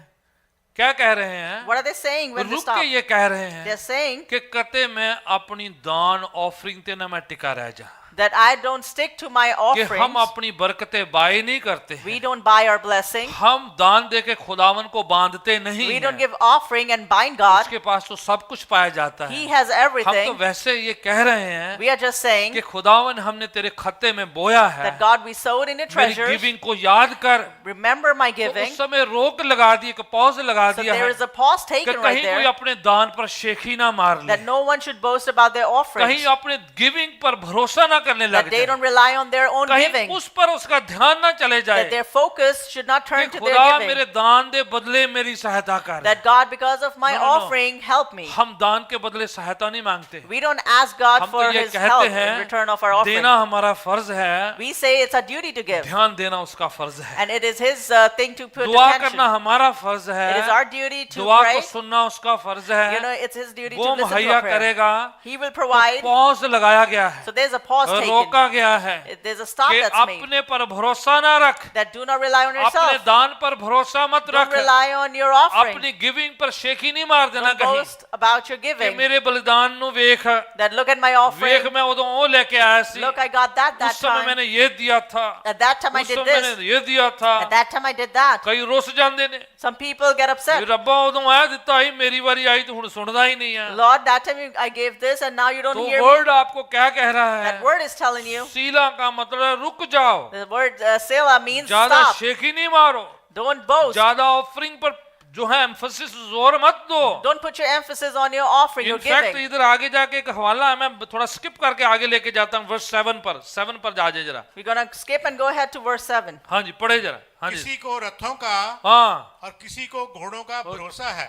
क्या कह रहे हैं, What are they saying when they रुक stop? के ये कह रहे हैं They're saying कि कते मैं अपनी दान ऑफरिंग ते ना मैं टिका रह जा, that I don't stick to my कि हम offerings. अपनी बरकतें बाय नहीं करते हैं, We don't buy our blessing. हम दान दे के खुदावन को बांधते नहीं We don't हैं, give offering and bind God. उसके पास तो सब कुछ पाया जाता He है। has हम तो everything. वैसे ये कह रहे हैं We are just saying कि खुदावन हमने तेरे खत्ते में बोया है, that God, we sowed in your मेरी treasures. गिविंग को याद कर। Remember my तो giving. उस समय रोक लगा दी, एक पॉज लगा So दिया there है is a pause कि taken right कहीं कोई there. अपने दान पर शेखी ना मार ले, That no one should boast about their offerings. कहीं अपने गिविंग पर भरोसा ना करने That लग they जाए, don't rely on their own कहीं giving. उस पर उसका ध्यान ना चले जाए That their focus should not कि turn to खुदा their मेरे giving. दान दे बदले मेरी सहायता कर। That God, because of my No, no, no. offering, help me. हम दान के बदले सहायता नहीं मांगते, We don't ask God हम for तो ये his help कहते in हैं return of our offering. देना हमारा फर्ज है, We say it's a duty to give. ध्यान देना उसका फर्ज है, And it is his thing to put दुआ attention. करना हमारा फर्ज It is है, our duty to दुआ को pray. सुनना उसका फर्ज You know, है, it's his duty वो to listen to मुहैया our prayer. करेगा, He will provide. पॉज लगाया गया है, So there's a pause taken. रोका गया है There's a stop कि that's made. अपने पर भरोसा ना रख, That do not rely on अपने yourself. दान पर भरोसा मत Don't रख, rely on your offering. अपनी गिविंग पर शेखी नहीं मार देना Don't कहीं boast about your कि giving. मेरे बलिदान नु वेख That look at my वेख offering. मैं उदों वो लेके आया सी, Look, I got that उस समय time. मैंने ये दिया था, At that time I उस did समय this. मैंने ये दिया था। At that time I did that. कई रुस जाते ने, Some people get upset. रब्बा उदों आया दिता ही, मेरी बारी आई तो हुण सुनदा ही नहीं है। Lord, that time I gave this and now you don't तो hear me. वर्ड आपको क्या कह रहा That है? word is telling you. सीला का मतलब है रुक जाओ, The word Selah means ज्यादा stop. शेखी नहीं मारो, Don't boast. ज्यादा ऑफरिंग पर जो है एम्फसिस जोर मत दो। Don't put your emphasis on your offering, your in fact giving. इधर आगे जाके एक हवाला है, मैं थोड़ा स्किप करके आगे लेके जाता हूँ वर्स 7 पर जाजे जरा। We're going to skip and go ahead to verse 7. हाँ जी पढ़े जरा। हाँ जी किसी को रथों का हाँ और किसी को घोड़ों का भरोसा है,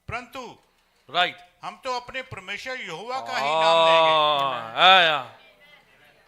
परंतु राइट हम तो अपने परमेश्वर यहोवा का ही नाम लेंगे। आया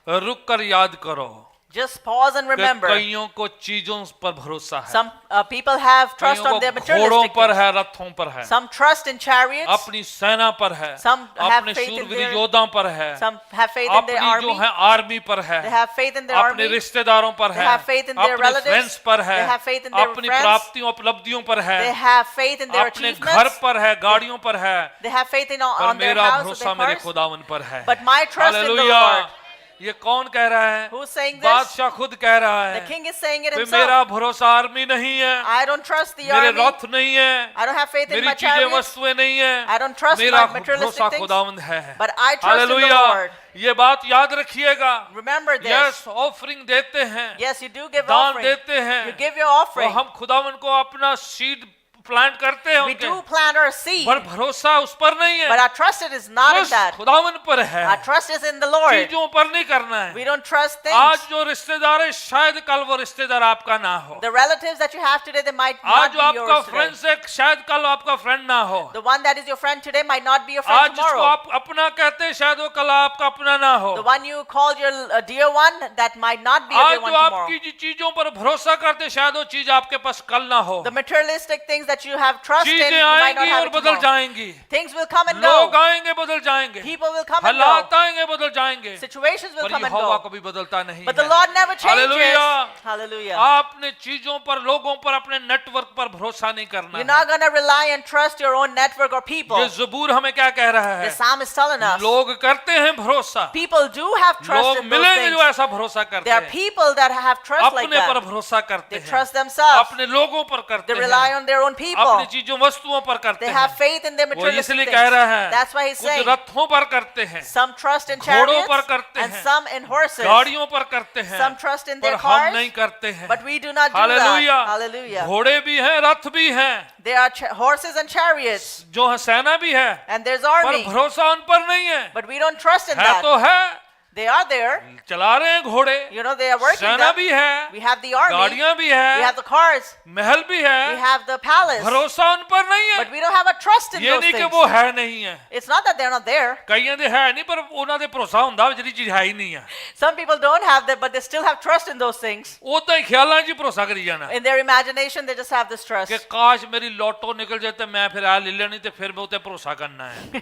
रुक कर याद करो Just pause and कि remember. कईयों को चीजों पर भरोसा है, Some people have trust कईयों on their को घोड़ों materialistic पर things. है, रथों पर है, Some trust in chariots. अपनी सेना पर है, Some have अपने faith in शूरवीर their- योद्धाओं पर है, Some have faith in their अपनी जो army. है आर्मी पर है, They have faith in their अपने army. रिश्तेदारों पर They है, have faith in their अपने relatives. फ्रेंड्स पर है, They have faith in their अपनी friends. प्राप्तियों उपलब्धियों पर है, They have faith in their अपने घर achievements. पर है, गाड़ियों पर है, They have faith in पर on their मेरा house, or भरोसा their मेरे cars. खुदावन पर है। But my trust in the hallelujah. Lord. ये कौन कह रहा है? Who's saying this? बादशाह खुद कह रहा The है king is saying it कि himself. मेरा भरोसा आर्मी नहीं है, I don't trust the मेरे army. रथ नहीं है, I don't have faith in मेरी my चीजें chariots. वस्तुएं नहीं है, I don't trust मेरा my materialistic भरोसा things. खुदावंद है। But I trust in the hallelujah. Lord. ये बात याद रखिएगा। Remember this. यस ऑफरिंग देते हैं, Yes, you do give दान offering. देते हैं, You give your और offering. हम खुदावन को अपना सीड प्लांट करते हैं We उनके, do plant our seed. पर भरोसा उस पर नहीं But है, our trust it is not in बस that. खुदावन पर है, Our trust is in the Lord. चीजों पर नहीं करना We है। don't trust आज things. जो रिश्तेदार है शायद कल वो रिश्तेदार आपका ना हो, The relatives that you have today, they might आज not जो be आपका yours फ्रेंड today. है शायद कल आपका फ्रेंड ना हो, The one that is your friend today might not be your friend आज जिसको tomorrow. आप अपना कहते हैं शायद वो कल आपका अपना ना हो, The one you call your dear one, that might not be a आज dear one जो tomorrow. आपकी जिन चीजों पर भरोसा करते हैं, शायद वो चीज आपके पास कल ना हो। The materialistic things that you have trust in, चीजें you might not आएंगी have और it बदल tomorrow. जाएंगी, Things will come and लोग go. आएंगे बदल जाएंगे, People will come and हालात go. आएंगे बदल जाएंगे, Situations will पर come and यहोवा go. कभी बदलता नहीं But the है। Lord never changes. Hallelujah. Hallelujah. आपने चीजों पर, लोगों पर, अपने नेटवर्क पर भरोसा नहीं करना You're है। not going to rely and trust your own network or people. ये ज़बूर हमें क्या कह रहा The है? psalm is telling us लोग करते हैं भरोसा, people do have trust लोग in those मिलेंगे जो things. ऐसा भरोसा करते There are हैं, people that have trust like अपने पर that. भरोसा करते They हैं, trust themselves. अपने लोगों पर करते They rely हैं, on their own अपनी people. चीजों वस्तुओं पर करते They हैं। have faith in their वो materialistic इसलिए कह रहा things. है, That's why he's कुछ saying रथों पर करते हैं, some trust in घोड़ों पर chariots करते and हैं, some in horses. गाड़ियों पर करते हैं, Some trust in पर their हम cars, नहीं करते हैं। but we do not do that. Hallelujah. Hallelujah. घोड़े भी हैं, रथ भी हैं, There are horses and chariots, जो है सेना भी है, and there's पर army, भरोसा उन पर नहीं है। but we don't trust in है that. तो है, They are there. चला रहे हैं घोड़े, You know, they are working सेना them. भी है, We have the army. गाड़ियां भी We है, have the cars. महल भी We है, have the palace. भरोसा उन पर नहीं But है। we don't have a trust in ये those नहीं कि things. वो है नहीं है, It's not that they're not there. कईयां दे है नहीं, पर उन्हां दे भरोसा हुंदा ਜਿਹੜੀ ਚੀਜ਼ ਹੈ ਹੀ ਨਹੀਂ ਹੈ, Some people don't have that, but they still have trust in those things. ਉਦਾਂ ਹੀ ਖਿਆਲਾਂ 'ਚ ਹੀ ਭਰੋਸਾ ਕਰੀ ਜਾਣਾ In their imagination, they just have this trust. ਕਿ ਕਾਸ਼ ਮੇਰੀ ਲੋਟੋ ਨਿਕਲ ਜਾਏ ਤੇ ਮੈਂ ਫਿਰ ਆ ਲੈ ਲੈਣੀ ਤੇ ਫਿਰ ਮੈਂ ਉਤੇ ਭਰੋਸਾ ਕਰਨਾ ਹੈ।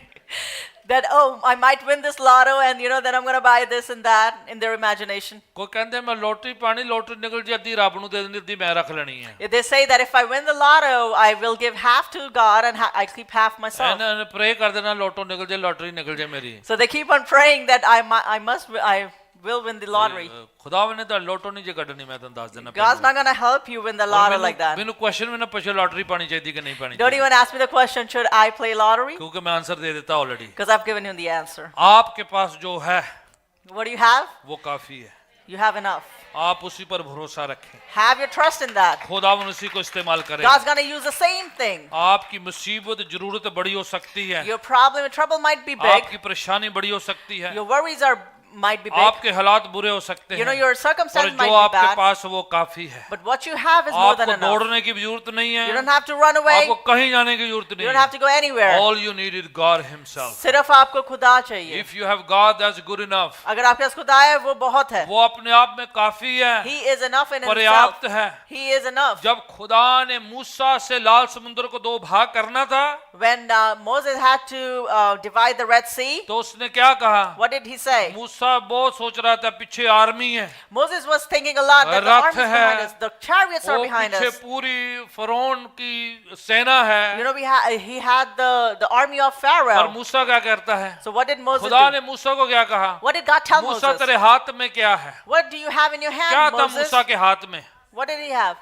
That, oh, I might win this lotto and, you know, then I'm going to buy this and that in their imagination. ਕੋਈ ਕਹਿੰਦੇ ਮੈਂ ਲੋਟਰੀ ਪਾਣੀ, ਲੋਟਰੀ ਨਿਕਲ ਜੇ ਅੱਧੀ ਰੱਬ ਨੂੰ ਦੇ ਦਿੰਦੀ, ਅੱਧੀ ਮੈਂ ਰੱਖ ਲੈਣੀ ਹੈ। If they say that if I win the lotto, I will give half to God and I keep half myself. ਇਹਨਾਂ ਨੇ ਪ੍ਰੇ ਕਰ ਦੇਣਾ ਲੋਟੋ ਨਿਕਲ ਜੇ, ਲੋਟਰੀ ਨਿਕਲ ਜੇ ਮੇਰੀ। So they keep on praying that I will win the lottery. ਖੁਦਾਵੰ ਨੇ ਤਾਂ ਲੋਟੋ ਨਹੀਂ ਜੇ ਕੱਢਣੀ, ਮੈਂ ਤੁਹਾਨੂੰ ਦੱਸ ਦੇਣਾ। God's not going to help you win the lotto like that. ਮੈਨੂੰ ਕੁਐਸਚਨ ਵੀ ਨਾ ਪੁੱਛੋ ਲੋਟਰੀ ਪਾਣੀ ਚਾਹੀਦੀ ਕਿ ਨਹੀਂ ਪਾਣੀ Don't ਚਾਹੀਦੀ, even ask me the question, should I play lottery? ਕਿਉਂਕਿ ਮੈਂ ਆਨਸਰ ਦੇ ਦਿੱਤਾ ਆਲरेडी। Because I've given you the answer. आपके पास जो है What do you have? वो काफी है, You have enough. आप उसी पर भरोसा रखें, Have your trust in that. खुदावंद उसी को इस्तेमाल करें। God's going to use the same thing. आपकी मुसीबत जरूरत बड़ी हो सकती है, Your problem and trouble might be big. आपकी परेशानी बड़ी हो सकती है, Your worries might be big. आपके हालात बुरे हो सकते You know, हैं, your पर circumstances जो might be आपके bad. पास वो काफी है। But what you have is more than आपको enough. दौड़ने की भी जरूरत नहीं You don't है, have to run away. आपको कहीं जाने की जरूरत You नहीं don't have to है। go anywhere. All you need is God Himself. सिर्फ आपको खुदा चाहिए. If you have God, that's good enough. अगर आपके पास खुदा है, वो बहुत है. वो अपने आप में काफी है, He is enough in himself. पर्याप्त है। He is enough. जब खुदा ने मूसा से लाल समुद्र को दो भाग करना था, When Moses had to divide the Red Sea, तो उसने क्या कहा? what did he say? मूसा मूसा बहुत सोच रहा था पीछे आर्मी है, Moses was thinking a lot that the Rath armies है, behind us, the chariots are वो behind पीछे us. पूरी फरोन की सेना है। You know, he had the army of और Pharaoh. मूसा क्या करता है? So what did Moses खुदा do? ने मूसा को क्या कहा? What did God tell Musa Moses? तेरे हाथ में क्या है? What do you have in your क्या hand, था Moses? मूसा के हाथ में? What did he have?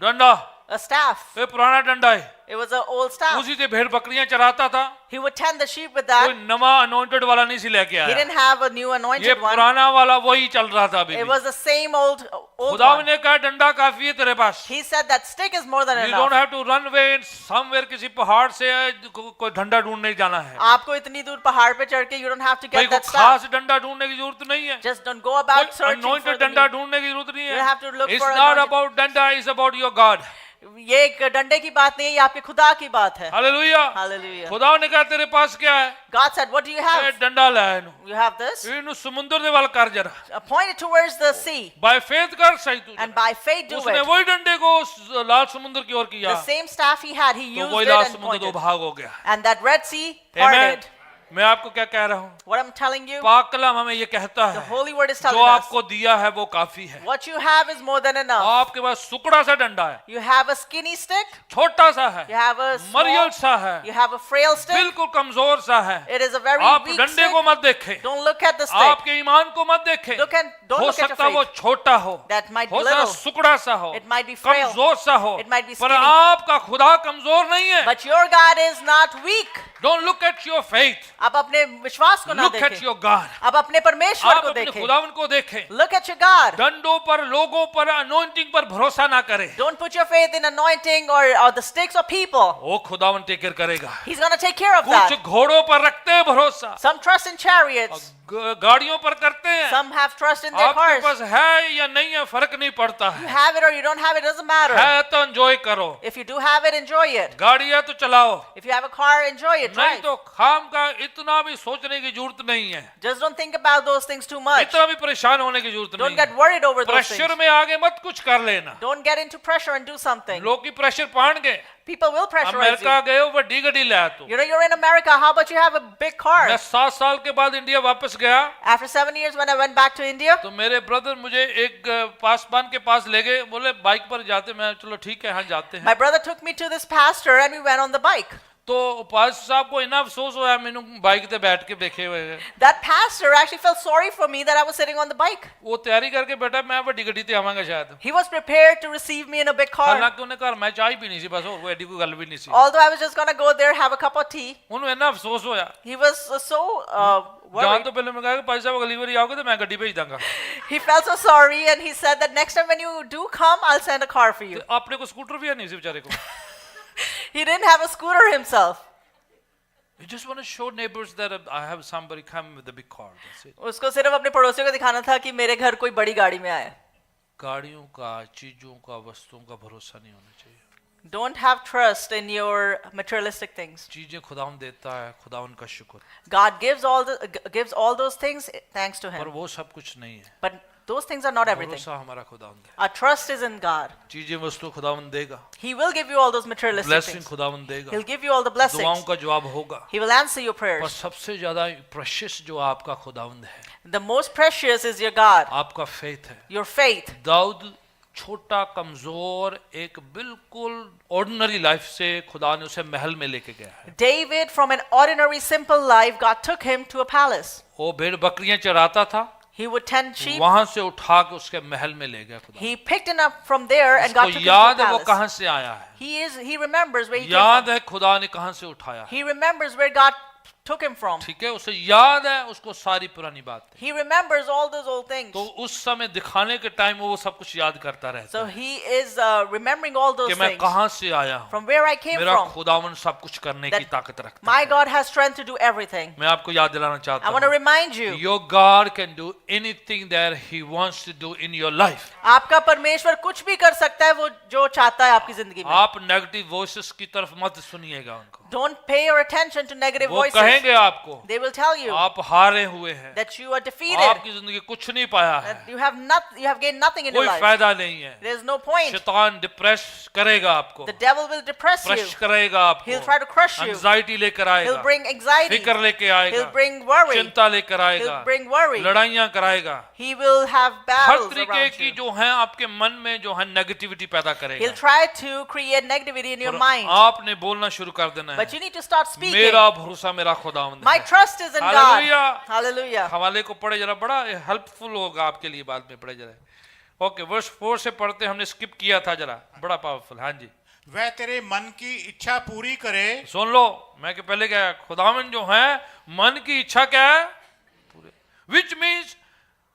डंडा, A staff. ये पुराना डंडा है, It was an old staff. उसी से भेड़ बकरियां चराता था। He would tend the sheep with कोई that. नवा अनॉइंटेड वाला नहीं सी लेके He आया, didn't have a new ये anointed one. पुराना वाला वही चल रहा था अभी It भी। was the same old खुदा one. ने कहा डंडा काफी है तेरे पास, He said that stick is more than You don't enough. have to run away somewhere, किसी पहाड़ से कोई डंडा ढूंढने जाना है, आपको इतनी दूर पहाड़ पे चढ़ के you don't have to कोई get को that stuff. खास डंडा ढूंढने की जरूरत नहीं है, Just don't go about कोई searching for अनॉइंटेड the डंडा new. ढूंढने की जरूरत नहीं You have to है। look It's for not anointed. about डंडा, it's about your God. ये एक डंडे की बात नहीं है, ये आपके खुदा की बात है. हालेलुया। Hallelujah. खुदा ने कहा तेरे पास क्या है? God said, what do you A, have? डंडा लाया इन्हू, You have this. इन्हू समुंदर दे वाल कर जरा, Point it towards the sea. By faith कर सही तू। And by faith do उसने it. वही डंडे को उस लाल समुंदर की ओर किया, The same staff he had, he तो used वही it लाल and समुंदर दो pointed. भाग हो गया। And that Red Sea Amen. parted. मैं आपको क्या कह रहा हूँ? What I'm telling you, पाक कलाम हमें ये कहता the है, Holy Word is जो telling us. आपको दिया है वो काफी है। What you have is more than enough. आपके पास सुकड़ा सा डंडा है, You have a skinny stick. छोटा सा है, You have a मरियल small. सा है, You have a frail stick. बिल्कुल कमजोर सा है। It is a very आप weak डंडे को stick. मत देखें, Don't look at the stick. आपके ईमान को मत देखें। Don't हो look at your सकता वो faith. छोटा हो, That might be हो सकता little. सुकड़ा सा हो, It might be frail. कमजोर सा हो, It might be पर skinny. आपका खुदा कमजोर नहीं है। But your God is not weak. Don't look at your faith, आप अपने विश्वास को ना look at देखें. your God. आप अपने परमेश्वर आप को अपने देखें. खुदावन को देखें। Look at your God. डंडों पर, लोगों पर, अनॉइंटिंग पर भरोसा ना करें। Don't put your faith in anointing or the sticks or people. वो खुदावन टेक केयर करेगा। He's going to take care of कुछ that. घोड़ों पर रखते हैं भरोसा, Some trust in chariots. गाड़ियों पर करते हैं। Some have trust in their आपके cars. पास है या नहीं है फर्क नहीं पड़ता You है, have it or you don't have it, doesn't matter. है तो एंजॉय करो। If you do have it, enjoy it. गाड़ी है तो चलाओ, If you have a car, enjoy it. नहीं Drive. तो खाम का इतना भी सोचने की जरूरत नहीं है, Just don't think about those things too much. इतना भी परेशान होने की जरूरत Don't नहीं get है। worried over those things. Pressure में आगे मत कुछ कर लेना। Don't get into pressure and do something. लोग की प्रेशर पाण गए, People will pressurize America you. गए हो बड़ी गड्डी लाया तू। You know, you're in America. How about you have a big car? मैं 7 साल के बाद इंडिया वापस गया, After 7 years, when I went back to India, तो मेरे ब्रदर मुझे एक पासवान के पास ले गए, बोले बाइक पर जाते। मैं चलो ठीक है, हाँ जाते हैं। my brother took me to this pastor and we went on the bike. तो पास साहब को इतना अफसोस होया मैनू बाइक ते बैठ के देखे हुए है। That pastor actually felt sorry for me that I was sitting on the bike. वो तैयारी करके बैठा मैं बड़ी गड्डी ते आवांगा शायद, He was prepared to receive me in a big car. हालांकि उन्हें घर मैं चाय भी नहीं सी, बस और वो एडी कोई गल भी नहीं सी। Although I was just going to go there, have a cup of tea, उन्हें इतना अफसोस होया, he was so जान worried. तो पहले मैं कहा कि भाई साहब अगली बार आओगे तो मैं गड्डी भेज दूंगा। He felt so sorry and he said that next time when you do come, I'll send a car for you. तो अपने को स्कूटर भी है नहीं सी बेचारे को। He didn't have a scooter himself. You just want to show neighbors that I have somebody come with a big car. That's it. उसको सिर्फ अपने पड़ोसियों को दिखाना था कि मेरे घर कोई बड़ी गाड़ी में आया. गाड़ियों का, चीजों का, वस्तुओं का भरोसा नहीं होना चाहिए। Don't have trust in your materialistic things. चीजें खुदावन देता है, खुदावन का शुक्र, God gives all those things thanks to पर him. वो सब कुछ नहीं है। But those things are not everything. भरोसा हमारा खुदावन दे, Our trust is in God. चीजें वस्तु खुदावन देगा, He will give you all those materialistic blessing things. खुदावन देगा, He'll give you all the दुआओं blessings. का जवाब होगा। He will answer your पर prayers. सबसे ज्यादा प्रेशियस जो आपका खुदावंद है, The most precious is your God, आपका फेथ है। your faith. दाऊद छोटा कमजोर एक बिल्कुल ऑर्डिनरी लाइफ से खुदा ने उसे महल में लेके गया है। David, from an ordinary, simple life, God took him to a palace. वो भेड़ बकरियां चराता था, He would tend sheep. वहां से उठा के उसके महल में ले गया खुदा। He picked him up from there and God उसको took him याद to है a वो palace. कहां से आया है, He remembers where he came याद from. है खुदा ने कहां से उठाया है। He remembers where God took him from. ठीक है, उसे याद है उसको सारी पुरानी बात। He remembers all those old things. तो उस समय दिखाने के टाइम वो सब कुछ याद करता रहता So है he is remembering all those कि मैं things. कहां से आया हूं, From where I came मेरा from. खुदावन सब कुछ करने की That ताकत रखता My है। God has strength to do everything. मैं आपको याद दिलाना चाहता I want to हूं, remind you. Your God can do anything that He wants to do in your life. आपका परमेश्वर कुछ भी कर सकता है वो जो चाहता है आपकी जिंदगी में. आप नेगेटिव वॉइसेस की तरफ मत सुनिएगा उनको। Don't pay your attention to negative वो voices. कहे कहेंगे आपको They will tell you आप हारे हुए हैं, that you are defeated, आपकी जिंदगी कुछ नहीं पाया है, that you have gained nothing in your कोई life. फायदा नहीं है। There is no point. शैतान डिप्रेस करेगा आपको, The devil will depress you. Crush करेगा He'll try to आपको, crush you. एंजाइटी लेकर He'll आएगा, bring anxiety. फिक्र लेके आएगा, He'll bring worry. चिंता लेकर आएगा, He'll bring worry. लड़ाइयां कराएगा, He will have her battles तरीके around की you. जो है आपके मन में जो है नेगेटिविटी पैदा करेगा। He'll try to create negativity in your और mind. आपने बोलना शुरू कर देना But है, you need to start speaking. मेरा भरोसा मेरा खुदावंद My है। trust is in God. Hallelujah. Hallelujah. हवाले को पढ़े जरा, बड़ा हेल्पफुल होगा आपके लिए, बाद में पढ़े जरा। ओके, वर्स 4 से पढ़ते, हमने स्किप किया था जरा, बड़ा पावरफुल। हाँ जी, वह तेरे मन की इच्छा पूरी करे। सुन लो, मैं के पहले क्या है, खुदावन जो है मन की इच्छा क्या है, पूरे, विच मीन्स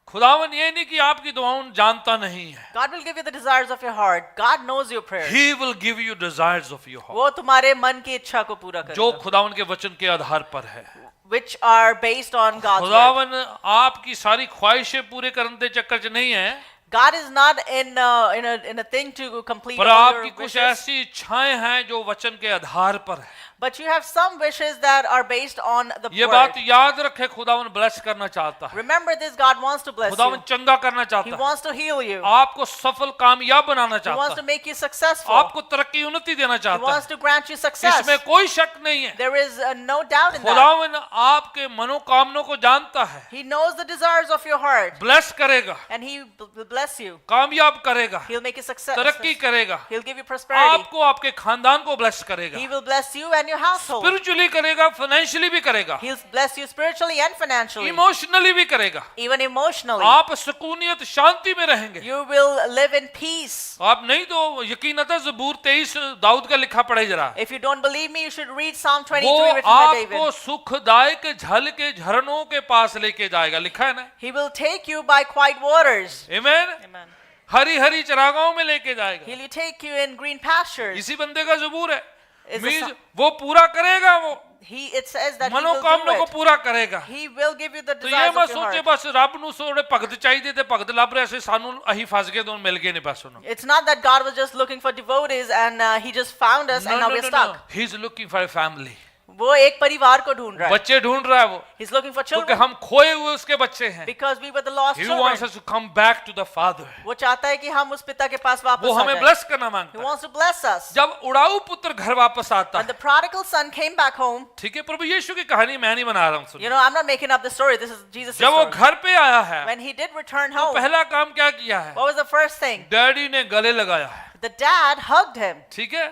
खुदावन ये नहीं कि आपकी दुआओं जानता नहीं है, God will give you the desires of your heart. God knows your prayers. He will give you desires of your heart, वो तुम्हारे मन की इच्छा को पूरा जो करेगा. खुदावन के वचन के आधार पर है। Which are based on God's word. खुदावन आपकी सारी ख्वाहिशें पूरे करने के चक्कर च नहीं है, God is not in a thing to complete पर all आपकी your कुछ wishes. ऐसी इच्छाएं हैं जो वचन के आधार पर है। But you have some wishes that are based on the ये word. बात याद रखे, खुदावन ब्लेस करना चाहता है, Remember this, God wants to bless खुदावन you. चंगा करना He चाहता है, wants to heal you. आपको सफल कामयाब बनाना He wants to चाहता है, make you successful. आपको तरक्की उन्नति देना He चाहता wants है, to grant you success. इसमें कोई शक नहीं है। There is no doubt in that. खुदावन आपके मनोकामनों को जानता है, He knows the desires of your heart. Bless करेगा, And He will bless you. कामयाब करेगा, He'll make you success. तरक्की करेगा, He'll give you prosperity. आपको आपके खानदान को ब्लेस करेगा, He will bless you and your household. Spiritually करेगा, फाइनेंशियली भी करेगा, He'll bless you spiritually and financially. Emotionally भी करेगा। Even emotionally. आप सुकूनियत शांति में रहेंगे। You will live in peace. आप नहीं तो यकीनतन ज़बूर 23 दाऊद का लिखा पढ़े जरा, If you don't believe me, you should read Psalm वो 23 written by David. आपको सुखदायक झल के झरनों के पास लेके जाएगा, लिखा है ना, He will take you by quiet waters. आमीन, Amen. हरी हरी चरागाहों में लेके जाएगा। He'll take you in green pastures. इसी बंदे का ज़बूर है, Is मीन्स the- वो पूरा करेगा, वो It says that He will मनोकामना को do it. पूरा करेगा। He will give you the तो ये desires मत of your सोचे heart. बस रब नू सोड़े भगत चाहिए ते भगत लभ रहे से सानू अही फस गए तो मिल गए नहीं, बस सुनो, It's not that God was just looking for devotees and He just found us and now we're stuck. He is looking for a family, वो एक परिवार को ढूंढ रहा है. बच्चे ढूंढ रहा है वो, He's looking for क्योंकि children हम खोए हुए उसके बच्चे हैं। because we were the lost He wants children. us to come back to the Father. वो चाहता है कि हम उस पिता के पास वापस वो आ हमें जाएं. ब्लेस करना He मांगता है। wants to bless us. जब उड़ाऊ पुत्र घर वापस आता When है, the prodigal son came back home, ठीक है, प्रभु यीशु की कहानी मैं नहीं बना रहा हूँ, सुनो। you know, I'm not making up the story. This is Jesus' जब वो story. घर पे आया है, When he did return तो home, पहला काम क्या किया है, what was the first thing? Daddy ने गले लगाया है, The dad hugged him. ठीक है,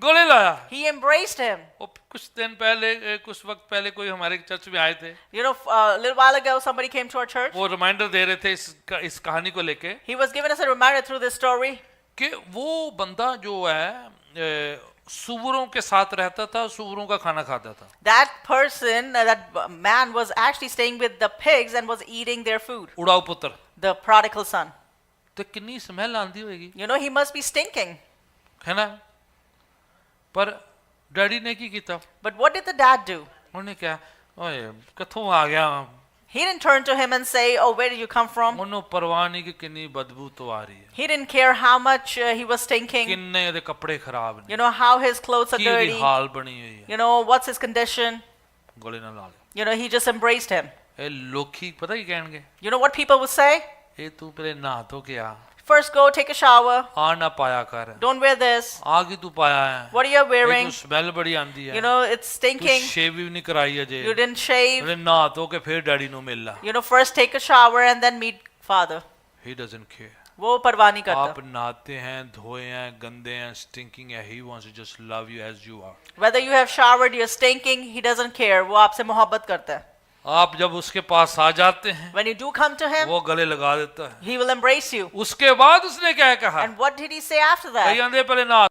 गले लाया है। He embraced him. वो कुछ दिन पहले, कुछ वक्त पहले कोई हमारे चर्च में आए थे, You know, a little while ago, somebody came to our church. वो रिमाइंडर दे रहे थे इस कहानी को लेके He was giving us a reminder through this story. कि वो बंदा जो है सुअरों के साथ रहता था, सुअरों का खाना खाता था। That person, that man was actually staying with the pigs and was eating their food. उड़ाऊ पुत्र, The prodigal son. तो कितनी स्मेल आंदी होगी, You know, he must be stinking. है ना। पर डैडी ने की किया, But what did the dad do? उन्होंने क्या, ओए किथों आ गया, He didn't turn to him and say, "Oh, where did you come from?" उन्होंने परवाह नहीं कि कितनी बदबू तो आ रही है, He didn't care how much he was stinking. किन्ने ਇਹਦੇ कपड़े खराब ने, You know, how his clothes are की ਇਹਦੀ dirty. हाल बनी हुई है, You know, what's his condition. गले ना ला ले। You know, he just embraced him. ਇਹ ਲੋਕੀ ਪਤਾ ਕੀ ਕਹਿਣਗੇ, You know what people would say? ਇਹ ਤੂੰ ਪਹਿਲੇ ਨਹਾ ਧੋ ਕੇ ਆ, First, go take a shower. ਆ ਨਾ ਪਾਇਆ ਕਰ, Don't wear this. ਆ ਕੀ ਤੂੰ ਪਾਇਆ ਹੈ, What are you ਇਹ wearing? ਤੂੰ ਸਮੈਲ ਬੜੀ ਆਂਦੀ ਹੈ, You know, it's ਤੂੰ stinking. ਸ਼ੇਵ ਵੀ ਨਹੀਂ ਕਰਾਈ ਅਜੇ, You didn't shave. ਉਹਨੇ ਨਹਾ ਧੋ ਕੇ ਫਿਰ ਡੈਡੀ ਨੂੰ ਮਿਲ ਲਾ। You know, first take a shower and then meet father. He doesn't care. वो परवाह नहीं आप करता. नहाते हैं, धोए हैं, गंदे हैं, स्टिंकिंग है, he wants to just love you as you are. Whether you have showered, you're stinking, he doesn't care. वो आपसे मोहब्बत करता है. आप जब उसके पास आ जाते हैं, When you do come to him, वो गले लगा देता है। he will embrace you. उसके बाद उसने क्या कहा, And what did he say after कई that? आंदे पहले नहा,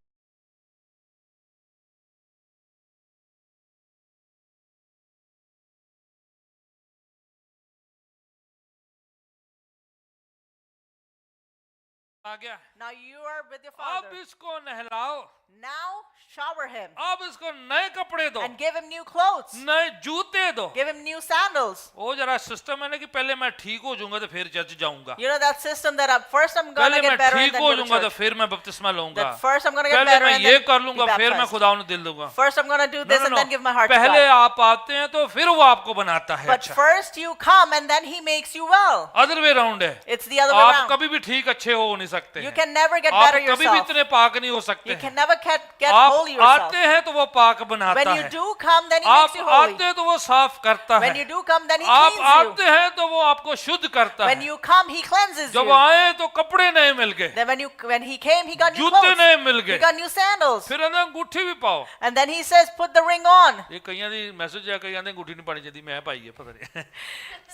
आ गया है, Now you are with your अब father. इसको नहलाओ, Now shower him अब इसको नए कपड़े दो, and give him new clothes. नए जूते दो. Give him new sandals. वो जरा सिस्टम है ना कि पहले मैं ठीक हो जाऊंगा तो फिर चर्च जाऊंगा, You know that system that first I'm going पहले to मैं get better and ठीक then हो go to जाऊंगा तो church. फिर मैं बपतिस्मा लूंगा, That first I'm going to get पहले better मैं and ये then कर be लूंगा फिर मैं baptized. खुदा दिल दूंगा. First I'm going to do this No, and no, then give my heart to पहले God. आप आते हैं तो फिर वो आपको बनाता है. But अच्छा, first you come and then he makes you well. Other way round है. It's the other way आप around. कभी भी ठीक अच्छे हो नहीं सकते You हैं. can never get आप better कभी भी yourself. इतने पाक नहीं हो सकते You हैं. can never get आप holy yourself. आते हैं तो वो पाक बनाता When you है. do come, then he आप makes you holy. आते हैं तो वो साफ करता When है. you do come, then he आप cleans you. आते हैं तो वो आपको शुद्ध करता When है. you come, he cleanses जब you. आए तो कपड़े नए मिल गए, Then when he came, he got new जूते clothes. नए मिल He गए, got new sandals. फिर अंदर अंगूठी भी पाओ. And then he says, put the ring on. ये कईयां दी मैसेज है, कईयां दी अंगूठी नहीं पानी चाहिए, मैं पाई है पता नहीं.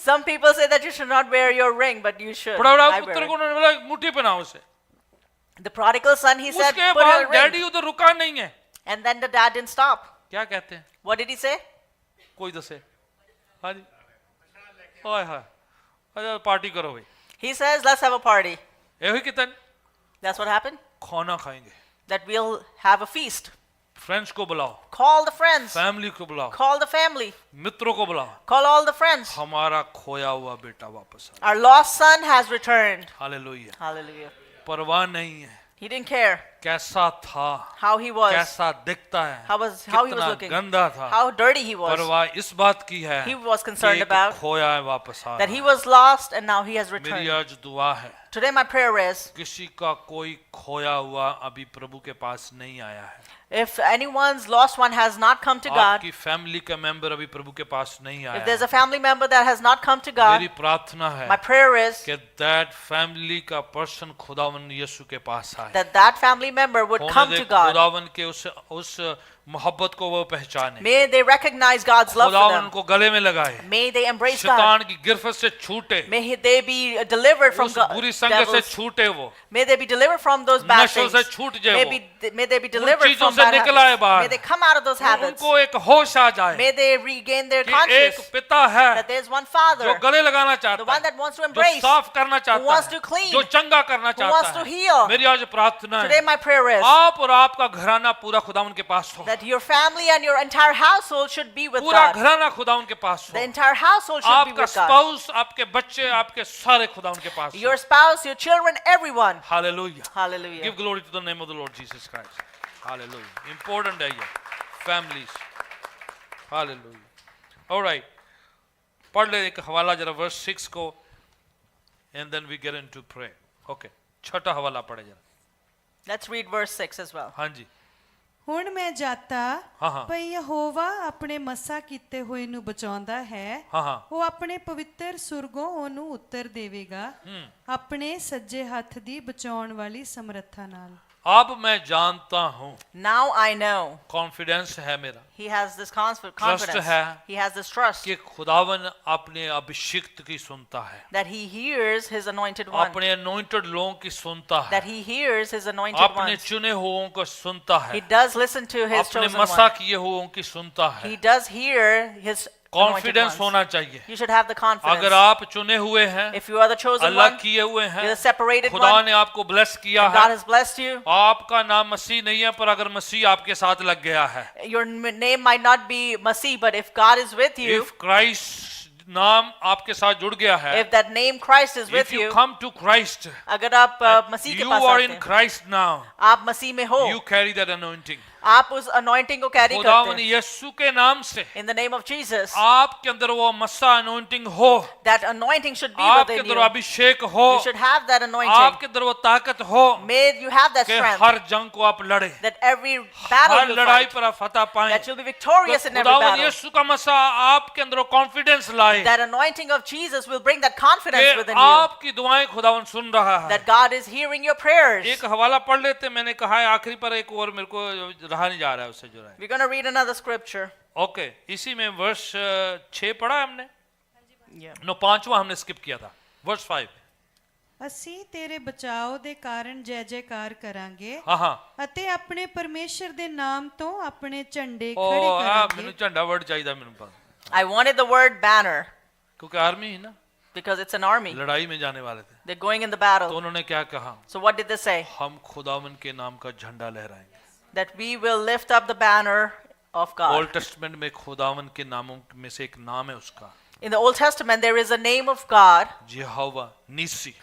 Some people say that you should not wear your ring, but you should. बड़ा बड़ा I wear पुत्र it. को उन्होंने बोला अंगूठी पहनाओ उसे. The prodigal son, he said, उसके put बाद your ring. डैडी उधर रुका नहीं है. And then the dad didn't stop. क्या कहते हैं, What did he say? कोई दसे. हाँ जी, हाय हाय, अच्छा पार्टी करो भाई. He says, let's have a party. यही कितन That's what happened. खाना खाएंगे, That we'll have a feast. Friends को बुलाओ, Call the friends. फैमिली को बुलाओ, Call the family. मित्रों को बुलाओ. Call all the friends. हमारा खोया हुआ बेटा वापस आ. Our lost son has returned. Hallelujah. Hallelujah. परवाह नहीं है He didn't care कैसा था, how he was, कैसा दिखता है, how he was कितना looking, गंदा था. how dirty he was. परवाह इस बात की है He was कि concerned एक about खोया है वापस आ that रहा he है. was lost and now he has मेरी returned. आज दुआ है, Today my prayer is, किसी का कोई खोया हुआ अभी प्रभु के पास नहीं आया है. if anyone's lost one has not come to God, आपकी फैमिली का मेंबर अभी प्रभु के पास नहीं आया if there's है, a family member that has not come to God, मेरी प्रार्थना है my prayer is कि दैट फैमिली का पर्सन खुदावन यीशु के पास आए. that family member would होने come दे to God. खुदावन के उस मोहब्बत को वो पहचाने, May they recognize God's love for खुदावन them. को गले में लगाए, May they embrace God. शैतान की गिरफ्त से छूटे, May they be delivered from उस God. बुरी संगत से devils. छूटे, वो May they be delivered from those bad नशों things. से छूट जाए, May they be delivered चीजों from से bad निकल आए habits. बाहर. May they come out of those habits. उनको एक होश आ जाए May they regain their कि एक conscience पिता है that there's one जो Father गले लगाना the चाहता one है, that wants to जो embrace, साफ करना who wants चाहता to है, clean, जो चंगा करना who wants चाहता to है. heal. मेरी आज प्रार्थना Today है my prayer is आप और आपका घराना पूरा खुदावन के पास हो, that your family and your entire household should be with पूरा God. घराना खुदावन के पास The हो, entire household should be आपका with God. स्पाउस, आपके बच्चे, आपके सारे खुदावन के पास हो. Your spouse, your children, everyone. Hallelujah. Hallelujah. Give glory to the name of the Lord Jesus Christ. Hallelujah. Important है ये, families. Hallelujah. All right. पढ़ ले एक हवाला जरा verse 6 को, and then we get into pray. Okay. छठा हवाला पढ़े जरा. Let's read verse 6 as well. हाँ जी. ਹੁਣ ਮੈਂ ਜਾਤਾ ਹਾਂ, ਹਾਂ। ਭਈ ਯਹੋਵਾ ਆਪਣੇ ਮਸਾ ਕੀਤੇ ਹੋਏ ਨੂੰ ਬਚਾਉਂਦਾ ਹੈ हाँ हाँ. ਉਹ ਆਪਣੇ ਪਵਿੱਤਰ ਸੁਰਗੋਂ ਉਹਨੂੰ ਉੱਤਰ ਦੇਵੇਗਾ ਆਪਣੇ ਸੱਜੇ ਹੱਥ ਦੀ ਬਚਾਉਣ ਵਾਲੀ ਸਮਰੱਥਾ ਨਾਲ अब मैं जानता हूँ, Now I know. कॉन्फिडेंस है मेरा He has this confidence. है He has this trust कि खुदावन अपने अभिषिक्त की सुनता है, that he hears his anointed one. अपने anointed लोगों की सुनता है, That he hears his anointed अपने ones. चुने हुओं को सुनता He है, does listen to his अपने chosen मसा one. किए हुओं की सुनता है. He does hear his anointed confidence ones. होना चाहिए. You should have the अगर confidence. आप चुने हुए हैं, If you are the chosen Allah one, किए हुए हैं, you're the separated खुदा one, ने आपको ब्लेस किया and God है, has blessed you. आपका नाम मसीह नहीं है, पर अगर मसीह आपके साथ लग गया है, Your name might not be Masih, but if God is with you, if Christ नाम आपके साथ जुड़ गया है, if that name Christ is with if you you, come to Christ, अगर आप मसीह के you पास are आते in हैं, Christ now, आप मसीह में हो, you carry that anointing. आप उस anointing को carry करते खुदावन हैं. यीशु के नाम से In the name of Jesus, आपके अंदर वो मसा anointing हो, that anointing should be आपके within अंदर you. अभिषेक हो, You should have that anointing. आपके अंदर वो ताकत हो May you have that कि strength, हर जंग को आप लड़े, that every battle her you लड़ाई fight, पर आप फतह पाएं. that you'll be victorious in every खुदावन battle. यीशु का मसा आपके अंदर कॉन्फिडेंस लाए That anointing of Jesus will bring that confidence कि within you. आपकी दुआएं खुदावन सुन रहा है. That God is hearing your prayers. एक हवाला पढ़ लेते, मैंने कहा है आखिरी पर एक और मेरे को रहा नहीं जा रहा है उससे जुड़ा है. We're going to read another scripture. Okay, इसी में वर्ष 6 पढ़ा हमने, Yeah. नो 5वां हमने स्किप किया था, वर्ष 5. ਅਸੀਂ ਤੇਰੇ ਬਚਾਓ ਦੇ ਕਾਰਨ ਜੈ ਜੈਕਾਰ ਕਰਾਂਗੇ हाँ हाँ. ਅਤੇ ਆਪਣੇ ਪਰਮੇਸ਼ਰ ਦੇ ਨਾਮ ਤੋਂ ਆਪਣੇ ਝੰਡੇ ओ ਖੜੇ आ ਕਰਾਂਗੇ मैंने झंडा वर्ड चाहिए मेरे पास, I wanted the word banner क्योंकि आर्मी है ना. because it's an army. लड़ाई में जाने वाले थे। They're going in the तो battle. उन्होंने क्या कहा? So what did they say? हम खुदावन के नाम का झंडा लहराएंगे। That we will lift up the banner of God. Old testament में खुदावन के नामों में से एक नाम है उसका, In the Old Testament, there is a name of God, Jehovah नीसी,